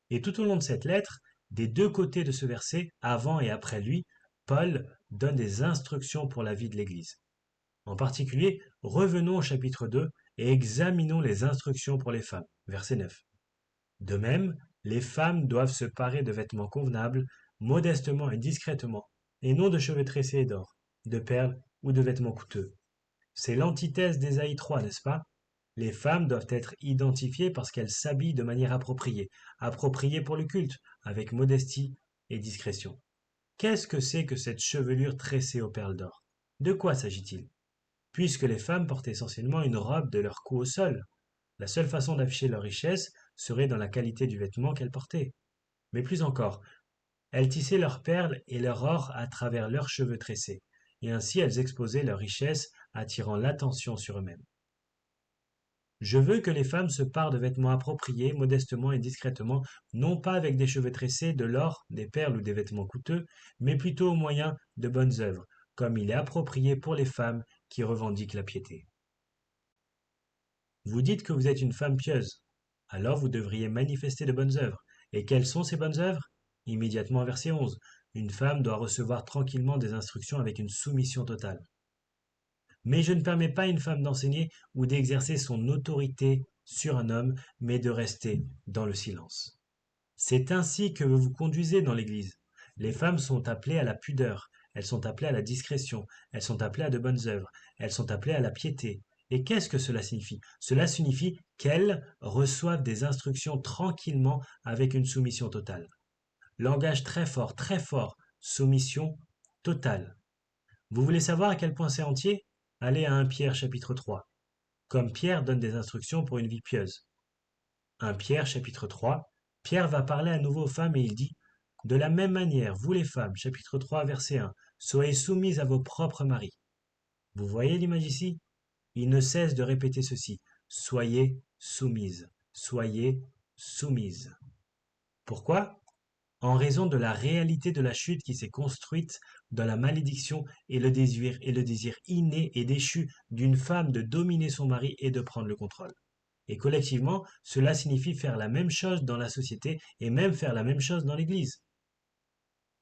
Et tout au long de cette lettre, des deux côtés de ce verset, avant et après lui, Paul donne des instructions pour la vie de l'Église. En particulier, revenons au chapitre 2 et examinons les instructions pour les femmes. Verset 9. De même, les femmes doivent se parer de vêtements convenables, modestement et discrètement, et non de cheveux tressés et d'or, de perles ou de vêtements coûteux. C'est l'antithèse d'Ésaïe 3, n'est-ce pas? Les femmes doivent être identifiées parce qu'elles s'habillent de manière appropriée, appropriée pour le culte, avec modestie et discrétion. Qu'est-ce que c'est que cette chevelure tressée aux perles d'or? De quoi s'agit-il? Puisque les femmes portaient essentiellement une robe de leur cou au sol, la seule façon d'afficher leur richesse serait dans la qualité du vêtement qu'elles portaient. Mais plus encore, elles tissaient leurs perles et leur or à travers leurs cheveux tressés, et ainsi elles exposaient leur richesse, attirant l'attention sur eux-mêmes. Je veux que les femmes se parent de vêtements appropriés, modestement et discrètement, non pas avec des cheveux tressés, de l'or, des perles ou des vêtements coûteux, mais plutôt au moyen de bonnes œuvres, comme il est approprié pour les femmes qui revendiquent la piété. Vous dites que vous êtes une femme pieuse, alors vous devriez manifester de bonnes œuvres. Et quelles sont ces bonnes œuvres? Immédiatement verset 11. Une femme doit recevoir tranquillement des instructions avec une soumission totale. Mais je ne permets pas à une femme d'enseigner ou d'exercer son autorité sur un homme, mais de rester dans le silence. C'est ainsi que vous vous conduisez dans l'Église. Les femmes sont appelées à la pudeur, elles sont appelées à la discrétion, elles sont appelées à de bonnes œuvres, elles sont appelées à la piété. Et qu'est-ce que cela signifie? Cela signifie qu'elles reçoivent des instructions tranquillement avec une soumission totale. Langage très fort, soumission totale. Vous voulez savoir à quel point c'est entier? Allez à 1 Pierre chapitre 3. Comme Pierre donne des instructions pour une vie pieuse. 1 Pierre chapitre 3, Pierre va parler à nouveau aux femmes et il dit: De la même manière, vous les femmes, chapitre 3, verset 1, soyez soumises à vos propres maris. Vous voyez l'image ici? Il ne cesse de répéter ceci: soyez soumises, soyez soumises. Pourquoi? En raison de la réalité de la chute qui s'est construite dans la malédiction et le désir inné et déchu d'une femme de dominer son mari et de prendre le contrôle. Et collectivement, cela signifie faire la même chose dans la société et même faire la même chose dans l'Église.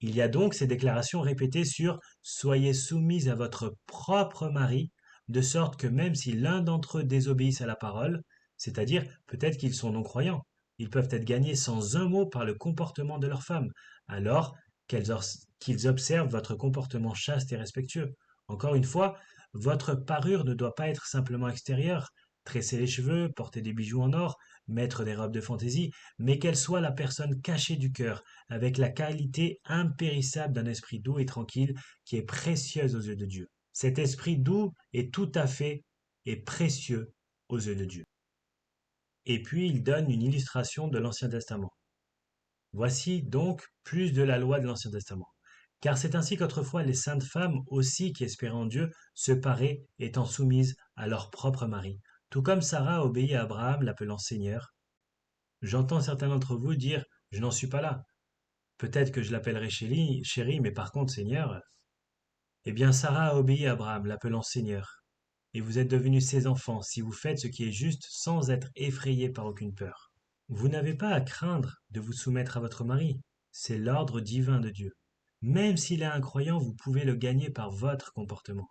Il y a donc ces déclarations répétées sur soyez soumis à votre propre mari, de sorte que même si l'un d'entre eux désobéisse à la parole, c'est-à-dire peut-être qu'ils sont non-croyants, ils peuvent être gagnés sans un mot par le comportement de leur femme, alors qu'ils observent votre comportement chaste et respectueux. Encore une fois, votre parure ne doit pas être simplement extérieure, tresser les cheveux, porter des bijoux en or, mettre des robes de fantaisie, mais qu'elle soit la personne cachée du cœur, avec la qualité impérissable d'un esprit doux et tranquille qui est précieuse aux yeux de Dieu. Cet esprit doux est tout à fait et précieux aux yeux de Dieu. Et puis il donne une illustration de l'Ancien Testament. Voici donc plus de la loi de l'Ancien Testament. Car c'est ainsi qu'autrefois les saintes femmes aussi qui espéraient en Dieu se paraient étant soumises à leur propre mari, tout comme Sarah obéit à Abraham l'appelant Seigneur. J'entends certains d'entre vous dire: je n'en suis pas là. Peut-être que je l'appellerai chérie, mais par contre Seigneur. Eh bien Sarah a obéi à Abraham l'appelant Seigneur. Et vous êtes devenus ses enfants si vous faites ce qui est juste sans être effrayés par aucune peur. Vous n'avez pas à craindre de vous soumettre à votre mari. C'est l'ordre divin de Dieu. Même s'il est incroyant, vous pouvez le gagner par votre comportement.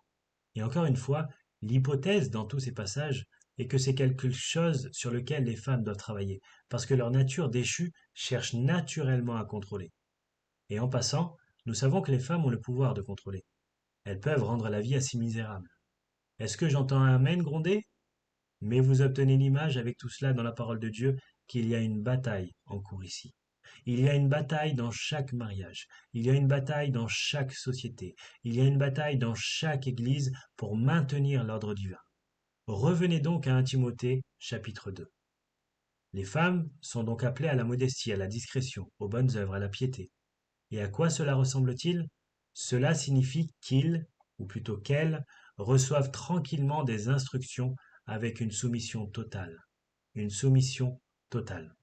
Et encore une fois, l'hypothèse dans tous ces passages et que c'est quelque chose sur lequel les femmes doivent travailler, parce que leur nature déchue cherche naturellement à contrôler. Et en passant, nous savons que les femmes ont le pouvoir de contrôler. Elles peuvent rendre la vie assez misérable. Est-ce que j'entends un amen gronder? Mais vous obtenez l'image avec tout cela dans la parole de Dieu qu'il y a une bataille en cours ici. Il y a une bataille dans chaque mariage, il y a une bataille dans chaque société, il y a une bataille dans chaque église pour maintenir l'ordre divin. Revenez donc à 1 Timothée chapitre 2. Les femmes sont donc appelées à la modestie, à la discrétion, aux bonnes œuvres, à la piété. Et à quoi cela ressemble-t-il? Cela signifie qu'ils, ou plutôt qu'elles, reçoivent tranquillement des instructions avec une soumission totale. Une soumission totale.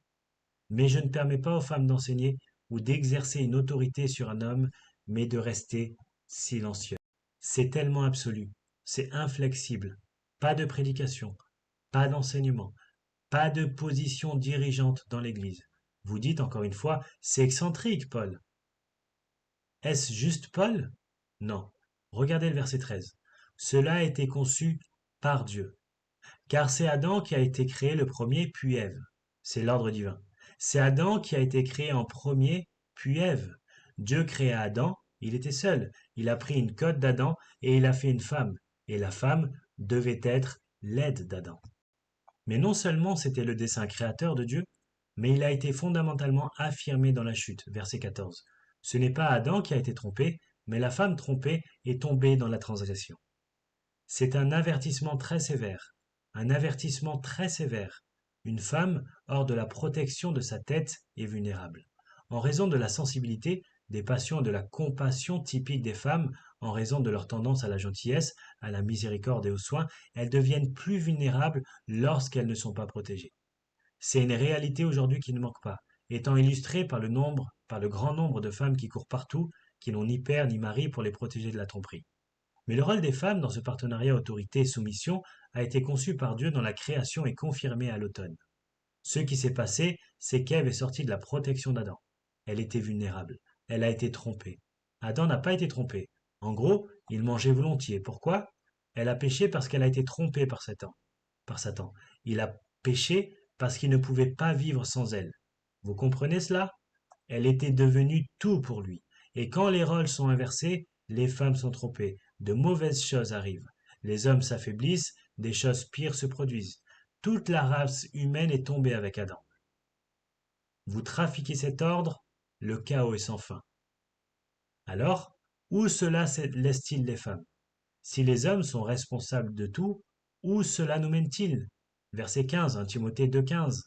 Mais je ne permets pas aux femmes d'enseigner ou d'exercer une autorité sur un homme, mais de rester silencieux. C'est tellement absolu, c'est inflexible. Pas de prédication, pas d'enseignement, pas de position dirigeante dans l'Église. Vous dites encore une fois, c'est excentrique, Paul. Est-ce juste Paul? Non. Regardez le verset 13. Cela a été conçu par Dieu. Car c'est Adam qui a été créé le premier, puis Ève. C'est l'ordre divin. C'est Adam qui a été créé en premier, puis Ève. Dieu créa Adam, il était seul. Il a pris une côte d'Adam et il a fait une femme. Et la femme devait être l'aide d'Adam. Mais non seulement c'était le dessein créateur de Dieu, mais il a été fondamentalement affirmé dans la chute, verset 14. Ce n'est pas Adam qui a été trompé, mais la femme trompée est tombée dans la transgression. C'est un avertissement très sévère, un avertissement très sévère. Une femme, hors de la protection de sa tête, est vulnérable. En raison de la sensibilité, des passions et de la compassion typiques des femmes, en raison de leur tendance à la gentillesse, à la miséricorde et aux soins, elles deviennent plus vulnérables lorsqu'elles ne sont pas protégées. C'est une réalité aujourd'hui qui ne manque pas, étant illustrée par le grand nombre de femmes qui courent partout, qui n'ont ni père ni mari pour les protéger de la tromperie. Mais le rôle des femmes dans ce partenariat autorité-soumission a été conçu par Dieu dans la création et confirmé à l'automne. Ce qui s'est passé, c'est qu'Ève est sortie de la protection d'Adam. Elle était vulnérable. Elle a été trompée. Adam n'a pas été trompé. En gros, il mangeait volontiers. Pourquoi? Elle a péché parce qu'elle a été trompée par Satan. Il a péché parce qu'il ne pouvait pas vivre sans elle. Vous comprenez cela? Elle était devenue tout pour lui. Et quand les rôles sont inversés, les femmes sont trompées. De mauvaises choses arrivent. Les hommes s'affaiblissent, des choses pires se produisent. Toute la race humaine est tombée avec Adam. Vous trafiquez cet ordre, le chaos est sans fin. Alors, où cela laisse-t-il les femmes? Si les hommes sont responsables de tout, où cela nous mène-t-il? Verset 15, 1 Timothée 2,15.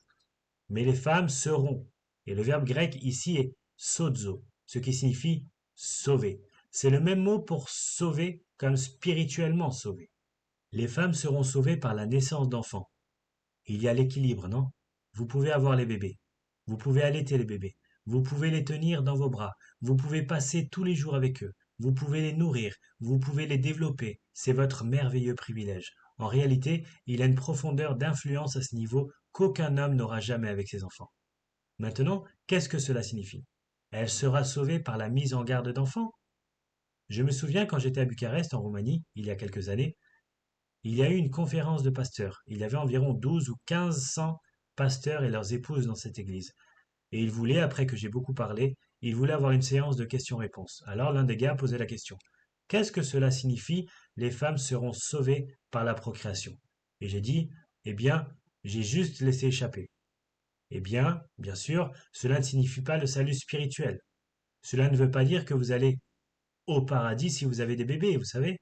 Mais les femmes seront. Et le verbe grec ici est sozo, ce qui signifie sauver. C'est le même mot pour sauver comme spirituellement sauver. Les femmes seront sauvées par la naissance d'enfants. Il y a l'équilibre, non? Vous pouvez avoir les bébés. Vous pouvez allaiter les bébés. Vous pouvez les tenir dans vos bras. Vous pouvez passer tous les jours avec eux. Vous pouvez les nourrir. Vous pouvez les développer. C'est votre merveilleux privilège. En réalité, il a une profondeur d'influence à ce niveau qu'aucun homme n'aura jamais avec ses enfants. Maintenant, qu'est-ce que cela signifie? Elle sera sauvée par la mise en garde d'enfants? Je me souviens quand j'étais à Bucarest, en Roumanie, il y a quelques années, il y a eu une conférence de pasteurs. Il y avait environ 12 ou 1500 pasteurs et leurs épouses dans cette église. Et ils voulaient, après que j'ai beaucoup parlé, ils voulaient avoir une séance de questions-réponses. Alors l'un des gars posait la question. Qu'est-ce que cela signifie? Les femmes seront sauvées par la procréation. Et j'ai dit, eh bien, j'ai juste laissé échapper. Eh bien sûr, cela ne signifie pas le salut spirituel. Cela ne veut pas dire que vous allez au paradis si vous avez des bébés, vous savez.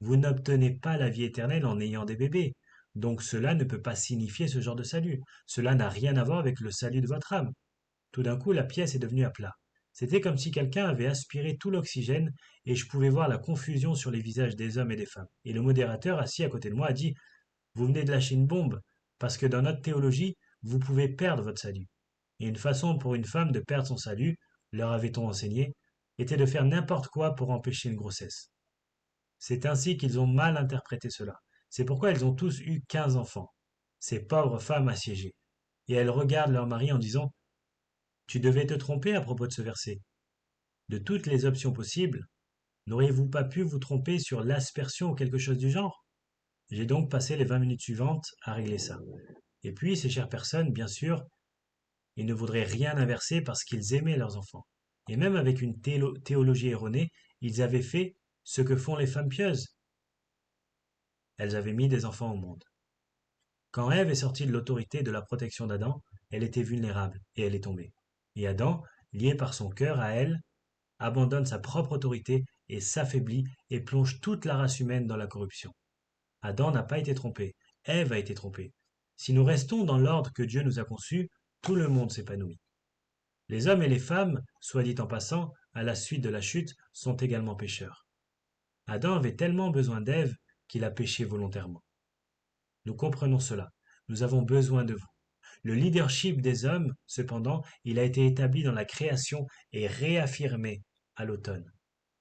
Vous n'obtenez pas la vie éternelle en ayant des bébés. Donc cela ne peut pas signifier ce genre de salut. Cela n'a rien à voir avec le salut de votre âme. Tout d'un coup, la pièce est devenue à plat. C'était comme si quelqu'un avait aspiré tout l'oxygène et je pouvais voir la confusion sur les visages des hommes et des femmes. Et le modérateur, assis à côté de moi, a dit, vous venez de lâcher une bombe, parce que dans notre théologie, vous pouvez perdre votre salut. Et une façon pour une femme de perdre son salut, leur avait-on enseigné, était de faire n'importe quoi pour empêcher une grossesse. C'est ainsi qu'ils ont mal interprété cela. C'est pourquoi elles ont tous eu 15 enfants. Ces pauvres femmes assiégées. Et elles regardent leur mari en disant, tu devais te tromper à propos de ce verset. De toutes les options possibles, n'auriez-vous pas pu vous tromper sur l'aspersion ou quelque chose du genre? J'ai donc passé les 20 minutes suivantes à régler ça. Et puis, ces chères personnes, bien sûr, ils ne voudraient rien inverser parce qu'ils aimaient leurs enfants. Et même avec une théologie erronée, ils avaient fait ce que font les femmes pieuses. Elles avaient mis des enfants au monde. Quand Ève est sortie de l'autorité de la protection d'Adam, elle était vulnérable et elle est tombée. Et Adam, lié par son cœur à elle, abandonne sa propre autorité et s'affaiblit et plonge toute la race humaine dans la corruption. Adam n'a pas été trompé, Ève a été trompée. Si nous restons dans l'ordre que Dieu nous a conçu, tout le monde s'épanouit. Les hommes et les femmes, soit dit en passant, à la suite de la chute, sont également pécheurs. Adam avait tellement besoin d'Ève qu'il a péché volontairement. Nous comprenons cela. Nous avons besoin de vous. Le leadership des hommes, cependant, il a été établi dans la création et réaffirmé à l'automne.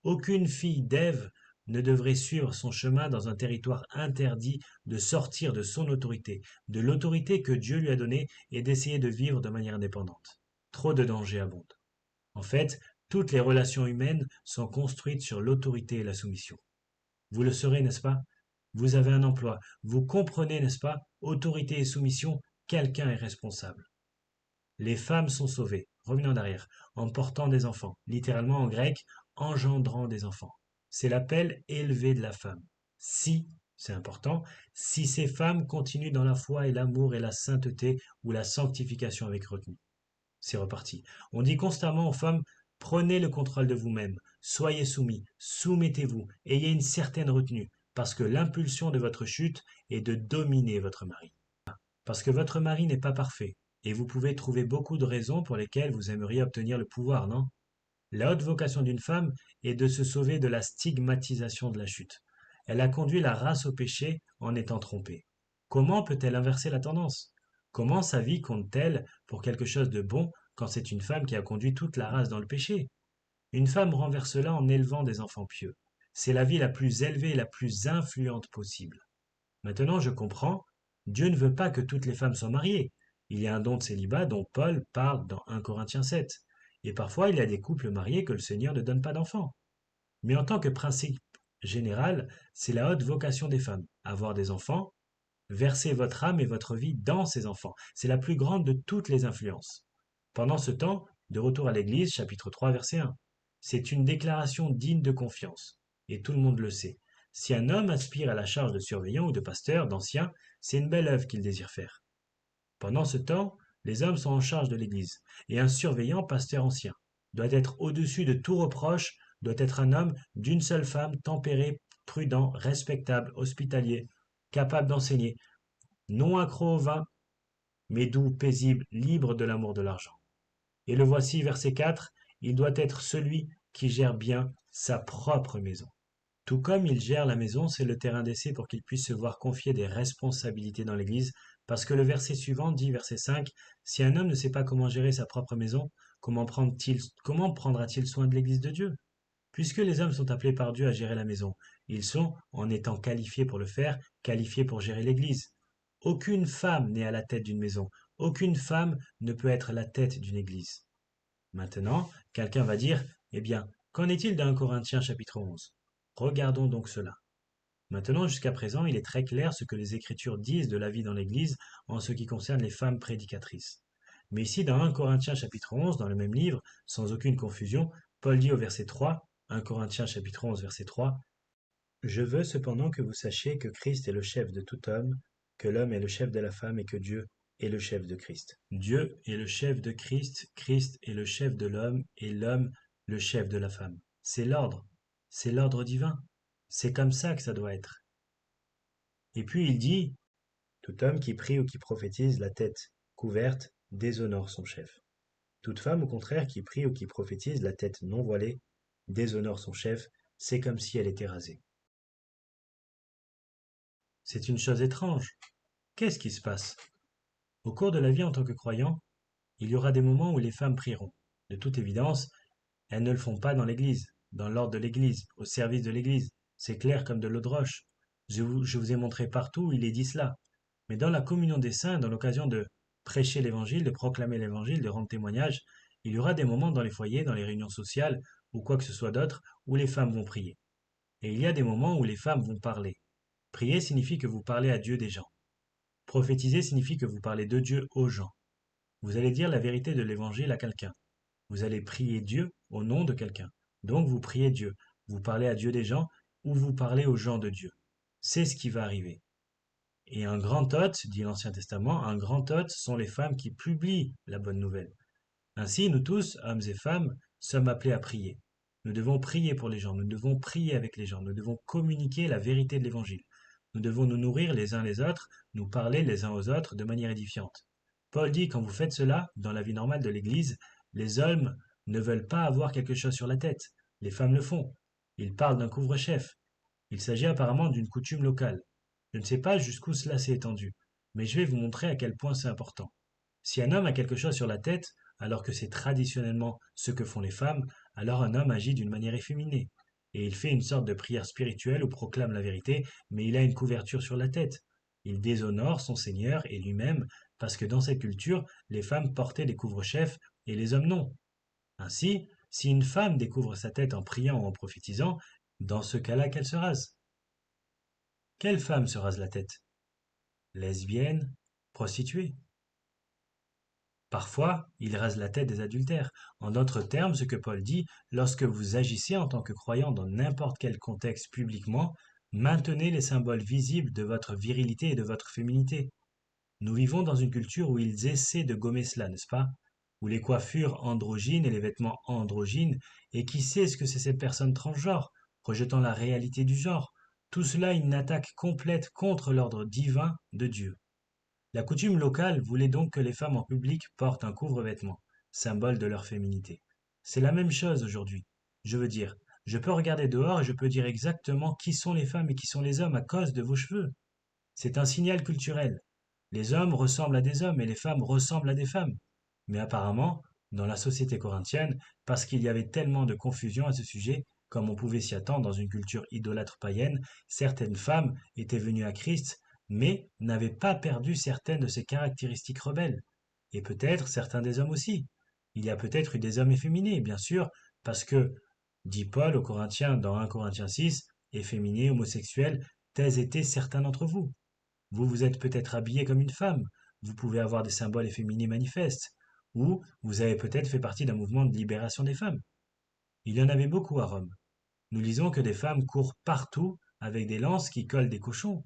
Aucune fille d'Ève ne devrait suivre son chemin dans un territoire interdit de sortir de son autorité, de l'autorité que Dieu lui a donnée et d'essayer de vivre de manière indépendante. Trop de dangers abondent. En fait, toutes les relations humaines sont construites sur l'autorité et la soumission. Vous le saurez, n'est-ce pas? Vous avez un emploi. Vous comprenez, n'est-ce pas? Autorité et soumission, quelqu'un est responsable. Les femmes sont sauvées, revenons en arrière, en portant des enfants, littéralement en grec, engendrant des enfants. C'est l'appel élevé de la femme. Si, c'est important, si ces femmes continuent dans la foi et l'amour et la sainteté ou la sanctification avec retenue. C'est reparti. On dit constamment aux femmes, prenez le contrôle de vous-même, soyez soumis, soumettez-vous, ayez une certaine retenue, parce que l'impulsion de votre chute est de dominer votre mari. Parce que votre mari n'est pas parfait, et vous pouvez trouver beaucoup de raisons pour lesquelles vous aimeriez obtenir le pouvoir, non? La haute vocation d'une femme est de se sauver de la stigmatisation de la chute. Elle a conduit la race au péché en étant trompée. Comment peut-elle inverser la tendance? Comment sa vie compte-t-elle pour quelque chose de bon quand c'est une femme qui a conduit toute la race dans le péché? Une femme renverse cela en élevant des enfants pieux. C'est la vie la plus élevée et la plus influente possible. Maintenant, je comprends, Dieu ne veut pas que toutes les femmes soient mariées. Il y a un don de célibat dont Paul parle dans 1 Corinthiens 7. Et parfois, il y a des couples mariés que le Seigneur ne donne pas d'enfants. Mais en tant que principe général, c'est la haute vocation des femmes, avoir des enfants, verser votre âme et votre vie dans ces enfants. C'est la plus grande de toutes les influences. Pendant ce temps, de retour à l'Église, chapitre 3, verset 1. C'est une déclaration digne de confiance. Et tout le monde le sait. Si un homme aspire à la charge de surveillant ou de pasteur, d'ancien, c'est une belle œuvre qu'il désire faire. Pendant ce temps, les hommes sont en charge de l'Église, et un surveillant, pasteur ancien, doit être au-dessus de tout reproche, doit être un homme d'une seule femme, tempéré, prudent, respectable, hospitalier, capable d'enseigner, non accro au vin, mais doux, paisible, libre de l'amour de l'argent. Et le voici, verset 4, il doit être celui qui gère bien sa propre maison. Tout comme il gère la maison, c'est le terrain d'essai pour qu'il puisse se voir confier des responsabilités dans l'Église, parce que le verset suivant dit, verset 5, si un homme ne sait pas comment gérer sa propre maison, comment prendra-t-il soin de l'Église de Dieu? Puisque les hommes sont appelés par Dieu à gérer la maison, ils sont, en étant qualifiés pour le faire, qualifiés pour gérer l'Église. Aucune femme n'est à la tête d'une maison, aucune femme ne peut être la tête d'une Église. Maintenant, quelqu'un va dire, eh bien, qu'en est-il d'un Corinthiens chapitre 11? Regardons donc cela. Maintenant, jusqu'à présent, il est très clair ce que les Écritures disent de la vie dans l'Église en ce qui concerne les femmes prédicatrices. Mais ici, dans 1 Corinthiens chapitre 11, dans le même livre, sans aucune confusion, Paul dit au verset 3, 1 Corinthiens chapitre 11, verset 3, je veux cependant que vous sachiez que Christ est le chef de tout homme, que l'homme est le chef de la femme et que Dieu est le chef de Christ. Dieu est le chef de Christ, Christ est le chef de l'homme et l'homme le chef de la femme. C'est l'ordre divin. C'est comme ça que ça doit être. Et puis il dit, tout homme qui prie ou qui prophétise la tête couverte déshonore son chef. Toute femme au contraire qui prie ou qui prophétise la tête non voilée déshonore son chef, c'est comme si elle était rasée. C'est une chose étrange. Qu'est-ce qui se passe? Au cours de la vie en tant que croyant, il y aura des moments où les femmes prieront. De toute évidence, elles ne le font pas dans l'Église, dans l'ordre de l'Église, au service de l'Église. C'est clair comme de l'eau de roche. Je vous ai montré partout où il est dit cela. Mais dans la communion des saints, dans l'occasion de prêcher l'Évangile, de proclamer l'Évangile, de rendre témoignage, il y aura des moments dans les foyers, dans les réunions sociales, ou quoi que ce soit d'autre, où les femmes vont prier. Et il y a des moments où les femmes vont parler. Prier signifie que vous parlez à Dieu des gens. Prophétiser signifie que vous parlez de Dieu aux gens. Vous allez dire la vérité de l'évangile à quelqu'un. Vous allez prier Dieu au nom de quelqu'un. Donc vous priez Dieu. Vous parlez à Dieu des gens ou vous parlez aux gens de Dieu. C'est ce qui va arriver. Et un grand hôte, dit l'Ancien Testament, un grand hôte sont les femmes qui publient la bonne nouvelle. Ainsi, nous tous, hommes et femmes, sommes appelés à prier. Nous devons prier pour les gens, nous devons prier avec les gens, nous devons communiquer la vérité de l'Évangile. Nous devons nous nourrir les uns les autres, nous parler les uns aux autres de manière édifiante. Paul dit, quand vous faites cela, dans la vie normale de l'Église, les hommes ne veulent pas avoir quelque chose sur la tête. Les femmes le font. Ils parlent d'un couvre-chef. Il s'agit apparemment d'une coutume locale. Je ne sais pas jusqu'où cela s'est étendu, mais je vais vous montrer à quel point c'est important. Si un homme a quelque chose sur la tête, alors que c'est traditionnellement ce que font les femmes, alors un homme agit d'une manière efféminée. Et il fait une sorte de prière spirituelle où proclame la vérité, mais il a une couverture sur la tête. Il déshonore son Seigneur et lui-même, parce que dans cette culture, les femmes portaient des couvre-chefs et les hommes non. Ainsi, si une femme découvre sa tête en priant ou en prophétisant, dans ce cas-là qu'elle se rase. Quelle femme se rase la tête? Lesbienne, prostituée. Parfois, il rase la tête des adultères. En d'autres termes, ce que Paul dit, lorsque vous agissez en tant que croyant dans n'importe quel contexte publiquement, maintenez les symboles visibles de votre virilité et de votre féminité. Nous vivons dans une culture où ils essaient de gommer cela, n'est-ce pas? Où les coiffures androgynes et les vêtements androgynes, et qui sait ce que c'est cette personne transgenre, rejetant la réalité du genre. Tout cela une attaque complète contre l'ordre divin de Dieu. La coutume locale voulait donc que les femmes en public portent un couvre-vêtement, symbole de leur féminité. C'est la même chose aujourd'hui. Je veux dire, je peux regarder dehors et je peux dire exactement qui sont les femmes et qui sont les hommes à cause de vos cheveux. C'est un signal culturel. Les hommes ressemblent à des hommes et les femmes ressemblent à des femmes. Mais apparemment, dans la société corinthienne, parce qu'il y avait tellement de confusion à ce sujet, comme on pouvait s'y attendre dans une culture idolâtre païenne, certaines femmes étaient venues à Christ, mais n'avaient pas perdu certaines de ses caractéristiques rebelles. Et peut-être certains des hommes aussi. Il y a peut-être eu des hommes efféminés, bien sûr, parce que, dit Paul aux Corinthiens dans 1 Corinthiens 6, efféminés, homosexuels, tels étaient certains d'entre vous. Vous vous êtes peut-être habillé comme une femme, vous pouvez avoir des symboles efféminés manifestes, ou vous avez peut-être fait partie d'un mouvement de libération des femmes. Il y en avait beaucoup à Rome. Nous lisons que des femmes courent partout avec des lances qui collent des cochons,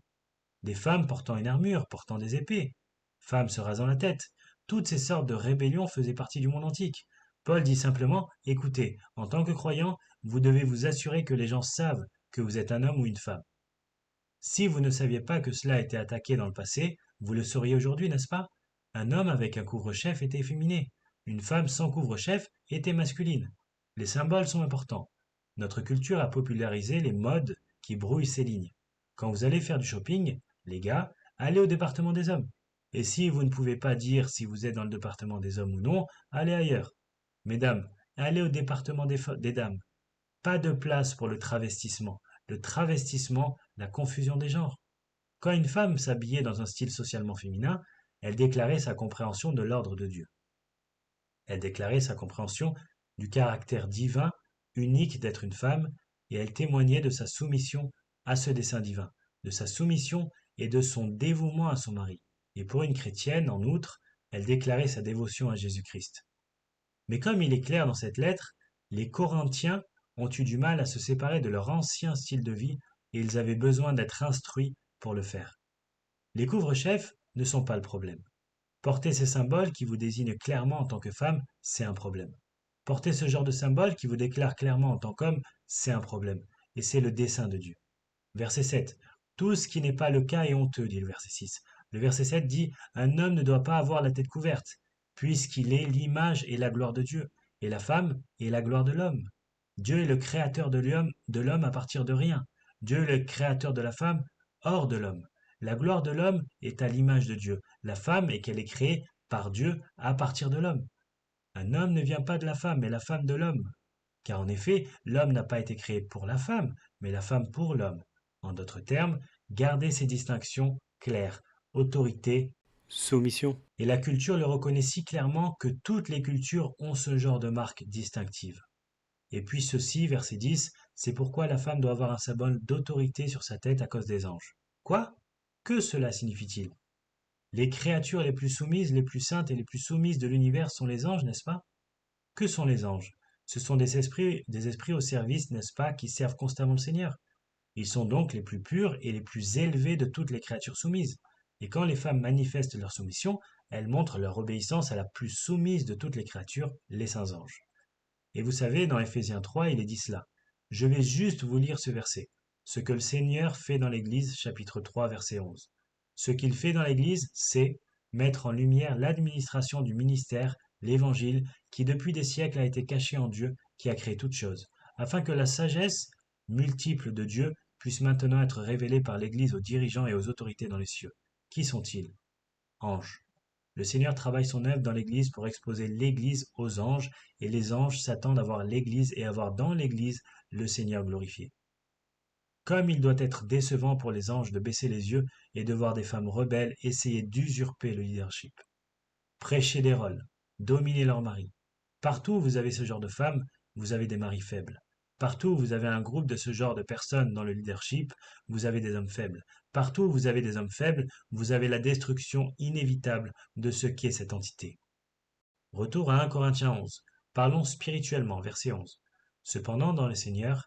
des femmes portant une armure, portant des épées, femmes se rasant la tête. Toutes ces sortes de rébellions faisaient partie du monde antique. Paul dit simplement, écoutez, en tant que croyant, vous devez vous assurer que les gens savent que vous êtes un homme ou une femme. Si vous ne saviez pas que cela a été attaqué dans le passé, vous le sauriez aujourd'hui, n'est-ce pas? Un homme avec un couvre-chef était efféminé. Une femme sans couvre-chef était masculine. Les symboles sont importants. Notre culture a popularisé les modes qui brouillent ces lignes. Quand vous allez faire du shopping, les gars, allez au département des hommes. Et si vous ne pouvez pas dire si vous êtes dans le département des hommes ou non, allez ailleurs. Mesdames, allez au département des dames. Pas de place pour le travestissement. Le travestissement, la confusion des genres. Quand une femme s'habillait dans un style socialement féminin, elle déclarait sa compréhension de l'ordre de Dieu. Elle déclarait sa compréhension du caractère divin, unique d'être une femme, et elle témoignait de sa soumission à ce dessein divin, de sa soumission et de son dévouement à son mari. Et pour une chrétienne, en outre, elle déclarait sa dévotion à Jésus-Christ. Mais comme il est clair dans cette lettre, les Corinthiens ont eu du mal à se séparer de leur ancien style de vie et ils avaient besoin d'être instruits pour le faire. Les couvre-chefs ne sont pas le problème. Porter ces symboles qui vous désignent clairement en tant que femme, c'est un problème. Porter ce genre de symbole qui vous déclare clairement en tant qu'homme, c'est un problème. Et c'est le dessein de Dieu. Verset 7. Tout ce qui n'est pas le cas est honteux, dit le verset 6. Le verset 7 dit, un homme ne doit pas avoir la tête couverte, puisqu'il est l'image et la gloire de Dieu, et la femme est la gloire de l'homme. Dieu est le créateur de l'homme à partir de rien. Dieu est le créateur de la femme hors de l'homme. La gloire de l'homme est à l'image de Dieu. La femme est qu'elle est créée par Dieu à partir de l'homme. Un homme ne vient pas de la femme, mais la femme de l'homme. Car en effet, l'homme n'a pas été créé pour la femme, mais la femme pour l'homme. En d'autres termes, gardez ces distinctions claires, autorité, Soumission. et la culture le reconnaît si clairement que toutes les cultures ont ce genre de marque distinctive. Et puis ceci, verset 10, c'est pourquoi la femme doit avoir un symbole d'autorité sur sa tête à cause des anges. Quoi? Que cela signifie-t-il? Les créatures les plus soumises, les plus saintes et les plus soumises de l'univers sont les anges, n'est-ce pas? Que sont les anges? Ce sont des esprits au service, n'est-ce pas, qui servent constamment le Seigneur. Ils sont donc les plus purs et les plus élevés de toutes les créatures soumises. Et quand les femmes manifestent leur soumission, elles montrent leur obéissance à la plus soumise de toutes les créatures, les saints anges. Et vous savez, dans Éphésiens 3, il est dit cela. Je vais juste vous lire ce verset. Ce que le Seigneur fait dans l'Église, chapitre 3, verset 11. Ce qu'il fait dans l'Église, c'est mettre en lumière l'administration du ministère, l'Évangile, qui depuis des siècles a été caché en Dieu, qui a créé toutes choses, afin que la sagesse multiple de Dieu puisse maintenant être révélée par l'Église aux dirigeants et aux autorités dans les cieux. Qui sont-ils? Anges. Le Seigneur travaille son œuvre dans l'Église pour exposer l'Église aux anges, et les anges s'attendent à voir l'Église et à voir dans l'Église le Seigneur glorifié. Comme il doit être décevant pour les anges de baisser les yeux et de voir des femmes rebelles essayer d'usurper le leadership. Prêcher des rôles, dominer leur mari. Partout où vous avez ce genre de femmes, vous avez des maris faibles. Partout où vous avez un groupe de ce genre de personnes dans le leadership, vous avez des hommes faibles. Partout où vous avez des hommes faibles, vous avez la destruction inévitable de ce qu'est cette entité. Retour à 1 Corinthiens 11. Parlons spirituellement, verset 11. Cependant, dans le Seigneur,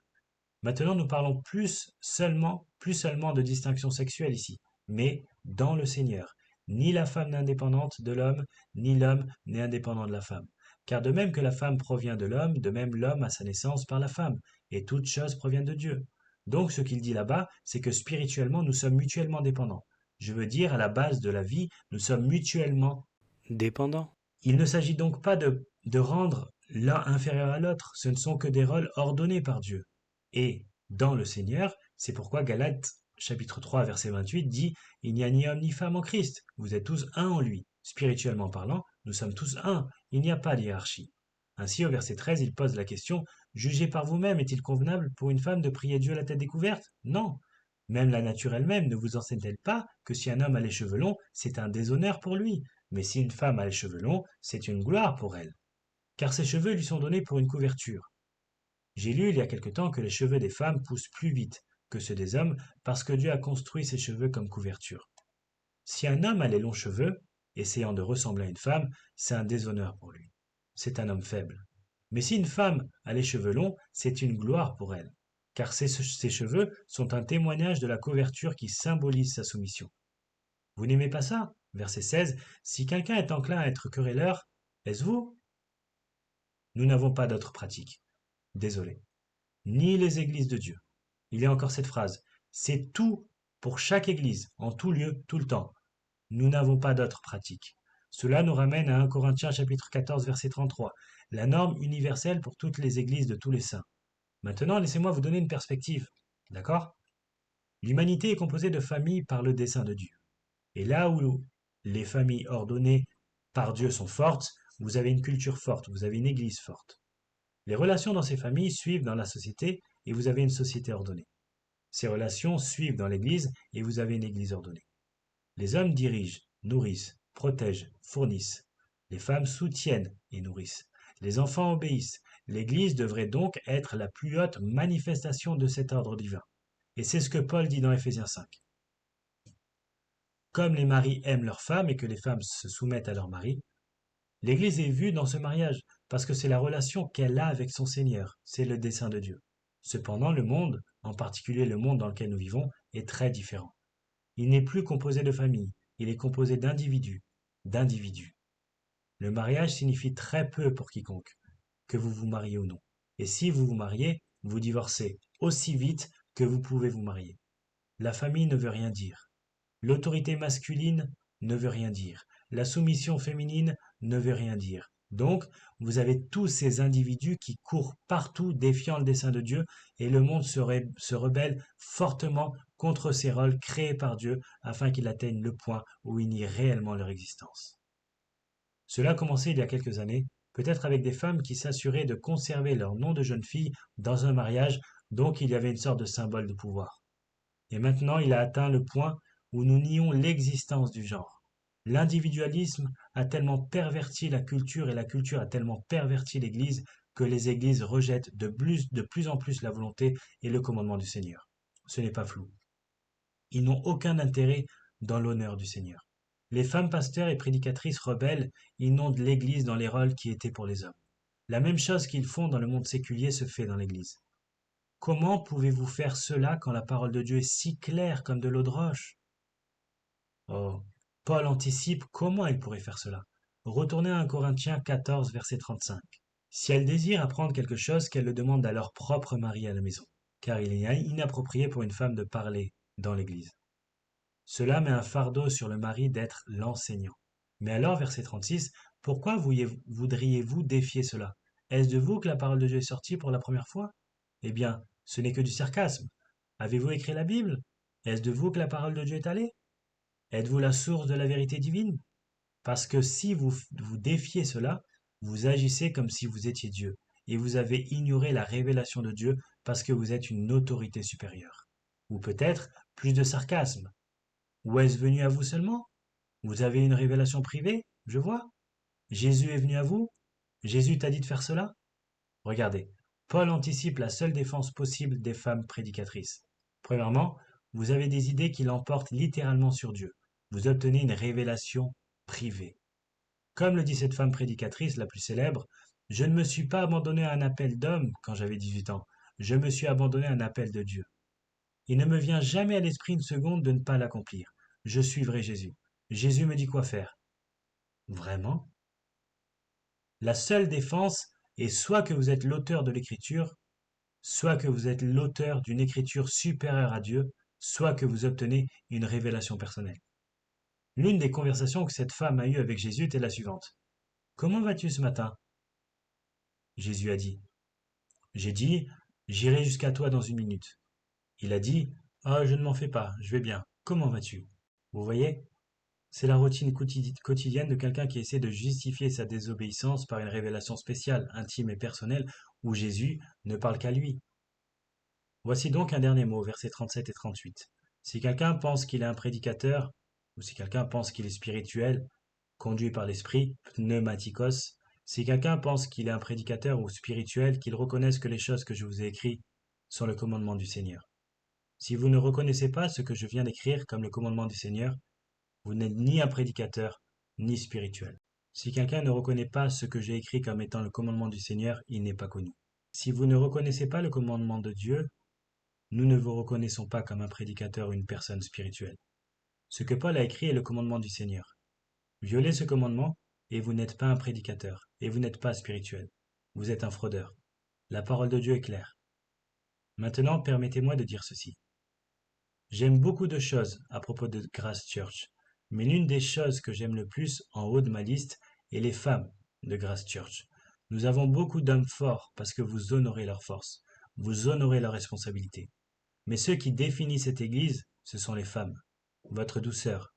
maintenant nous parlons plus seulement de distinction sexuelle ici, mais dans le Seigneur. Ni la femme n'est indépendante de l'homme, ni l'homme n'est indépendant de la femme. Car de même que la femme provient de l'homme, de même l'homme a sa naissance par la femme, et toute chose provient de Dieu. Donc ce qu'il dit là-bas, c'est que spirituellement nous sommes mutuellement dépendants. Je veux dire, à la base de la vie, nous sommes mutuellement. Dépendant. Il ne s'agit donc pas de rendre l'un inférieur à l'autre, ce ne sont que des rôles ordonnés par Dieu. Et dans le Seigneur, c'est pourquoi Galates chapitre 3 verset 28 dit il n'y a ni homme ni femme en Christ, vous êtes tous un en lui. Spirituellement parlant, nous sommes tous un, il n'y a pas de hiérarchie. Ainsi, au verset 13, il pose la question jugez par vous-même, est-il convenable pour une femme de prier Dieu la tête découverte? Non. Même la nature elle-même ne vous enseigne-t-elle pas que si un homme a les cheveux longs, c'est un déshonneur pour lui, mais si une femme a les cheveux longs, c'est une gloire pour elle, car ses cheveux lui sont donnés pour une couverture. J'ai lu il y a quelque temps que les cheveux des femmes poussent plus vite que ceux des hommes parce que Dieu a construit ses cheveux comme couverture. Si un homme a les longs cheveux, essayant de ressembler à une femme, c'est un déshonneur pour lui. C'est un homme faible. Mais si une femme a les cheveux longs, c'est une gloire pour elle, car ses cheveux sont un témoignage de la couverture qui symbolise sa soumission. Vous n'aimez pas ça? Verset 16. Si quelqu'un est enclin à être querelleur, est-ce vous? Nous n'avons pas d'autre pratique. Désolé. Ni les églises de Dieu. Il y a encore cette phrase. C'est tout pour chaque église, en tout lieu, tout le temps. Nous n'avons pas d'autre pratique. Cela nous ramène à 1 Corinthiens chapitre 14 verset 33, la norme universelle pour toutes les églises de tous les saints. Maintenant, laissez-moi vous donner une perspective. D'accord? L'humanité est composée de familles par le dessein de Dieu. Et là où les familles ordonnées par Dieu sont fortes, vous avez une culture forte, vous avez une église forte. Les relations dans ces familles suivent dans la société et vous avez une société ordonnée. Ces relations suivent dans l'église et vous avez une église ordonnée. Les hommes dirigent, nourrissent, protègent, fournissent. Les femmes soutiennent et nourrissent. Les enfants obéissent. L'église devrait donc être la plus haute manifestation de cet ordre divin. Et c'est ce que Paul dit dans Éphésiens 5. Comme les maris aiment leurs femmes et que les femmes se soumettent à leurs maris, l'Église est vue dans ce mariage parce que c'est la relation qu'elle a avec son Seigneur, c'est le dessein de Dieu. Cependant, le monde, en particulier le monde dans lequel nous vivons, est très différent. Il n'est plus composé de familles, il est composé d'individus, d'individus. Le mariage signifie très peu pour quiconque, que vous vous mariez ou non. Et si vous vous mariez, vous divorcez aussi vite que vous pouvez vous marier. La famille ne veut rien dire. L'autorité masculine ne veut rien dire. La soumission féminine ne veut rien dire. Donc, vous avez tous ces individus qui courent partout défiant le dessein de Dieu et le monde se rebelle fortement contre ces rôles créés par Dieu afin qu'ils atteignent le point où ils nient réellement leur existence. Cela a commencé il y a quelques années, peut-être avec des femmes qui s'assuraient de conserver leur nom de jeune fille dans un mariage, donc il y avait une sorte de symbole de pouvoir. Et maintenant, il a atteint le point où nous nions l'existence du genre. L'individualisme a tellement perverti la culture et la culture a tellement perverti l'Église que les Églises rejettent de plus en plus la volonté et le commandement du Seigneur. Ce n'est pas flou. Ils n'ont aucun intérêt dans l'honneur du Seigneur. Les femmes pasteurs et prédicatrices rebelles inondent l'Église dans les rôles qui étaient pour les hommes. La même chose qu'ils font dans le monde séculier se fait dans l'Église. Comment pouvez-vous faire cela quand la parole de Dieu est si claire comme de l'eau de roche? Oh, Paul anticipe comment elle pourrait faire cela. Retournez à 1 Corinthiens 14, verset 35. Si elles désirent apprendre quelque chose, qu'elles le demandent à leur propre mari à la maison, car il est inapproprié pour une femme de parler dans l'Église. Cela met un fardeau sur le mari d'être l'enseignant. Mais alors, verset 36, pourquoi voudriez-vous défier cela? Est-ce de vous que la parole de Dieu est sortie pour la première fois? Eh bien, ce n'est que du sarcasme. Avez-vous écrit la Bible? Est-ce de vous que la parole de Dieu est allée? Êtes-vous la source de la vérité divine? Parce que si vous défiez cela, vous agissez comme si vous étiez Dieu, et vous avez ignoré la révélation de Dieu parce que vous êtes une autorité supérieure. Ou peut-être plus de sarcasme. Ou est-ce venu à vous seulement? Vous avez une révélation privée, je vois. Jésus est venu à vous? Jésus t'a dit de faire cela? Regardez, Paul anticipe la seule défense possible des femmes prédicatrices. Premièrement, vous avez des idées qui l'emportent littéralement sur Dieu. Vous obtenez une révélation privée. Comme le dit cette femme prédicatrice la plus célèbre, je ne me suis pas abandonné à un appel d'homme quand j'avais 18 ans, je me suis abandonné à un appel de Dieu. Il ne me vient jamais à l'esprit une seconde de ne pas l'accomplir. Je suivrai Jésus. Jésus me dit quoi faire. Vraiment? La seule défense est soit que vous êtes l'auteur de l'écriture, soit que vous êtes l'auteur d'une écriture supérieure à Dieu, soit que vous obtenez une révélation personnelle. L'une des conversations que cette femme a eues avec Jésus était la suivante. Comment vas-tu ce matin? Jésus a dit. J'ai dit, j'irai jusqu'à toi dans une minute. Il a dit, ah, je ne m'en fais pas, je vais bien. Comment vas-tu? Vous voyez? C'est la routine quotidienne de quelqu'un qui essaie de justifier sa désobéissance par une révélation spéciale, intime et personnelle, où Jésus ne parle qu'à lui. Voici donc un dernier mot, versets 37 et 38. Si quelqu'un pense qu'il est un prédicateur, ou si quelqu'un pense qu'il est spirituel, conduit par l'esprit, pneumatikos, si quelqu'un pense qu'il est un prédicateur ou spirituel, qu'il reconnaisse que les choses que je vous ai écrites sont le commandement du Seigneur. Si vous ne reconnaissez pas ce que je viens d'écrire comme le commandement du Seigneur, vous n'êtes ni un prédicateur, ni spirituel. Si quelqu'un ne reconnaît pas ce que j'ai écrit comme étant le commandement du Seigneur, il n'est pas connu. Si vous ne reconnaissez pas le commandement de Dieu, nous ne vous reconnaissons pas comme un prédicateur ou une personne spirituelle. Ce que Paul a écrit est le commandement du Seigneur. Violez ce commandement, et vous n'êtes pas un prédicateur, et vous n'êtes pas spirituel. Vous êtes un fraudeur. La parole de Dieu est claire. Maintenant, permettez-moi de dire ceci. J'aime beaucoup de choses à propos de Grace Church, mais l'une des choses que j'aime le plus en haut de ma liste est les femmes de Grace Church. Nous avons beaucoup d'hommes forts parce que vous honorez leur force, vous honorez leur responsabilité. Mais ceux qui définissent cette Église, ce sont les femmes. Votre douceur,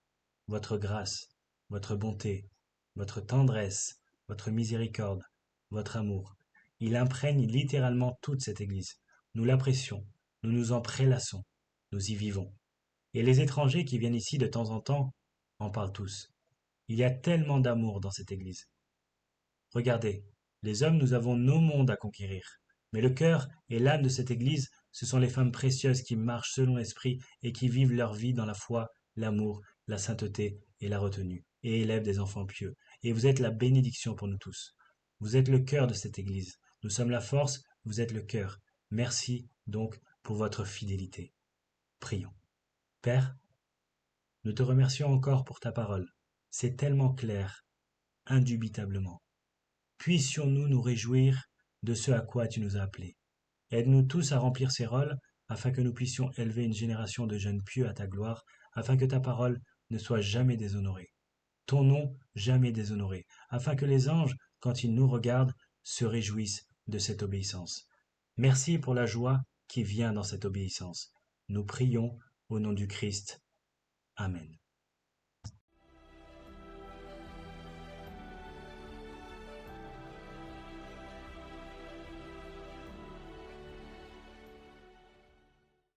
votre grâce, votre bonté, votre tendresse, votre miséricorde, votre amour. Il imprègne littéralement toute cette Église. Nous l'apprécions, nous nous en prélassons, nous y vivons. Et les étrangers qui viennent ici de temps en temps en parlent tous. Il y a tellement d'amour dans cette Église. Regardez, les hommes, nous avons nos mondes à conquérir. Mais le cœur et l'âme de cette Église, ce sont les femmes précieuses qui marchent selon l'Esprit et qui vivent leur vie dans la foi, l'amour, la sainteté et la retenue, et élèvent des enfants pieux. Et vous êtes la bénédiction pour nous tous. Vous êtes le cœur de cette Église. Nous sommes la force, vous êtes le cœur. Merci donc pour votre fidélité. Prions. Père, nous te remercions encore pour ta parole. C'est tellement clair, indubitablement. Puissions-nous nous réjouir de ce à quoi tu nous as appelés. Aide-nous tous à remplir ces rôles, afin que nous puissions élever une génération de jeunes pieux à ta gloire, afin que ta parole ne soit jamais déshonorée, ton nom jamais déshonoré, afin que les anges, quand ils nous regardent, se réjouissent de cette obéissance. Merci pour la joie qui vient dans cette obéissance. Nous prions au nom du Christ. Amen.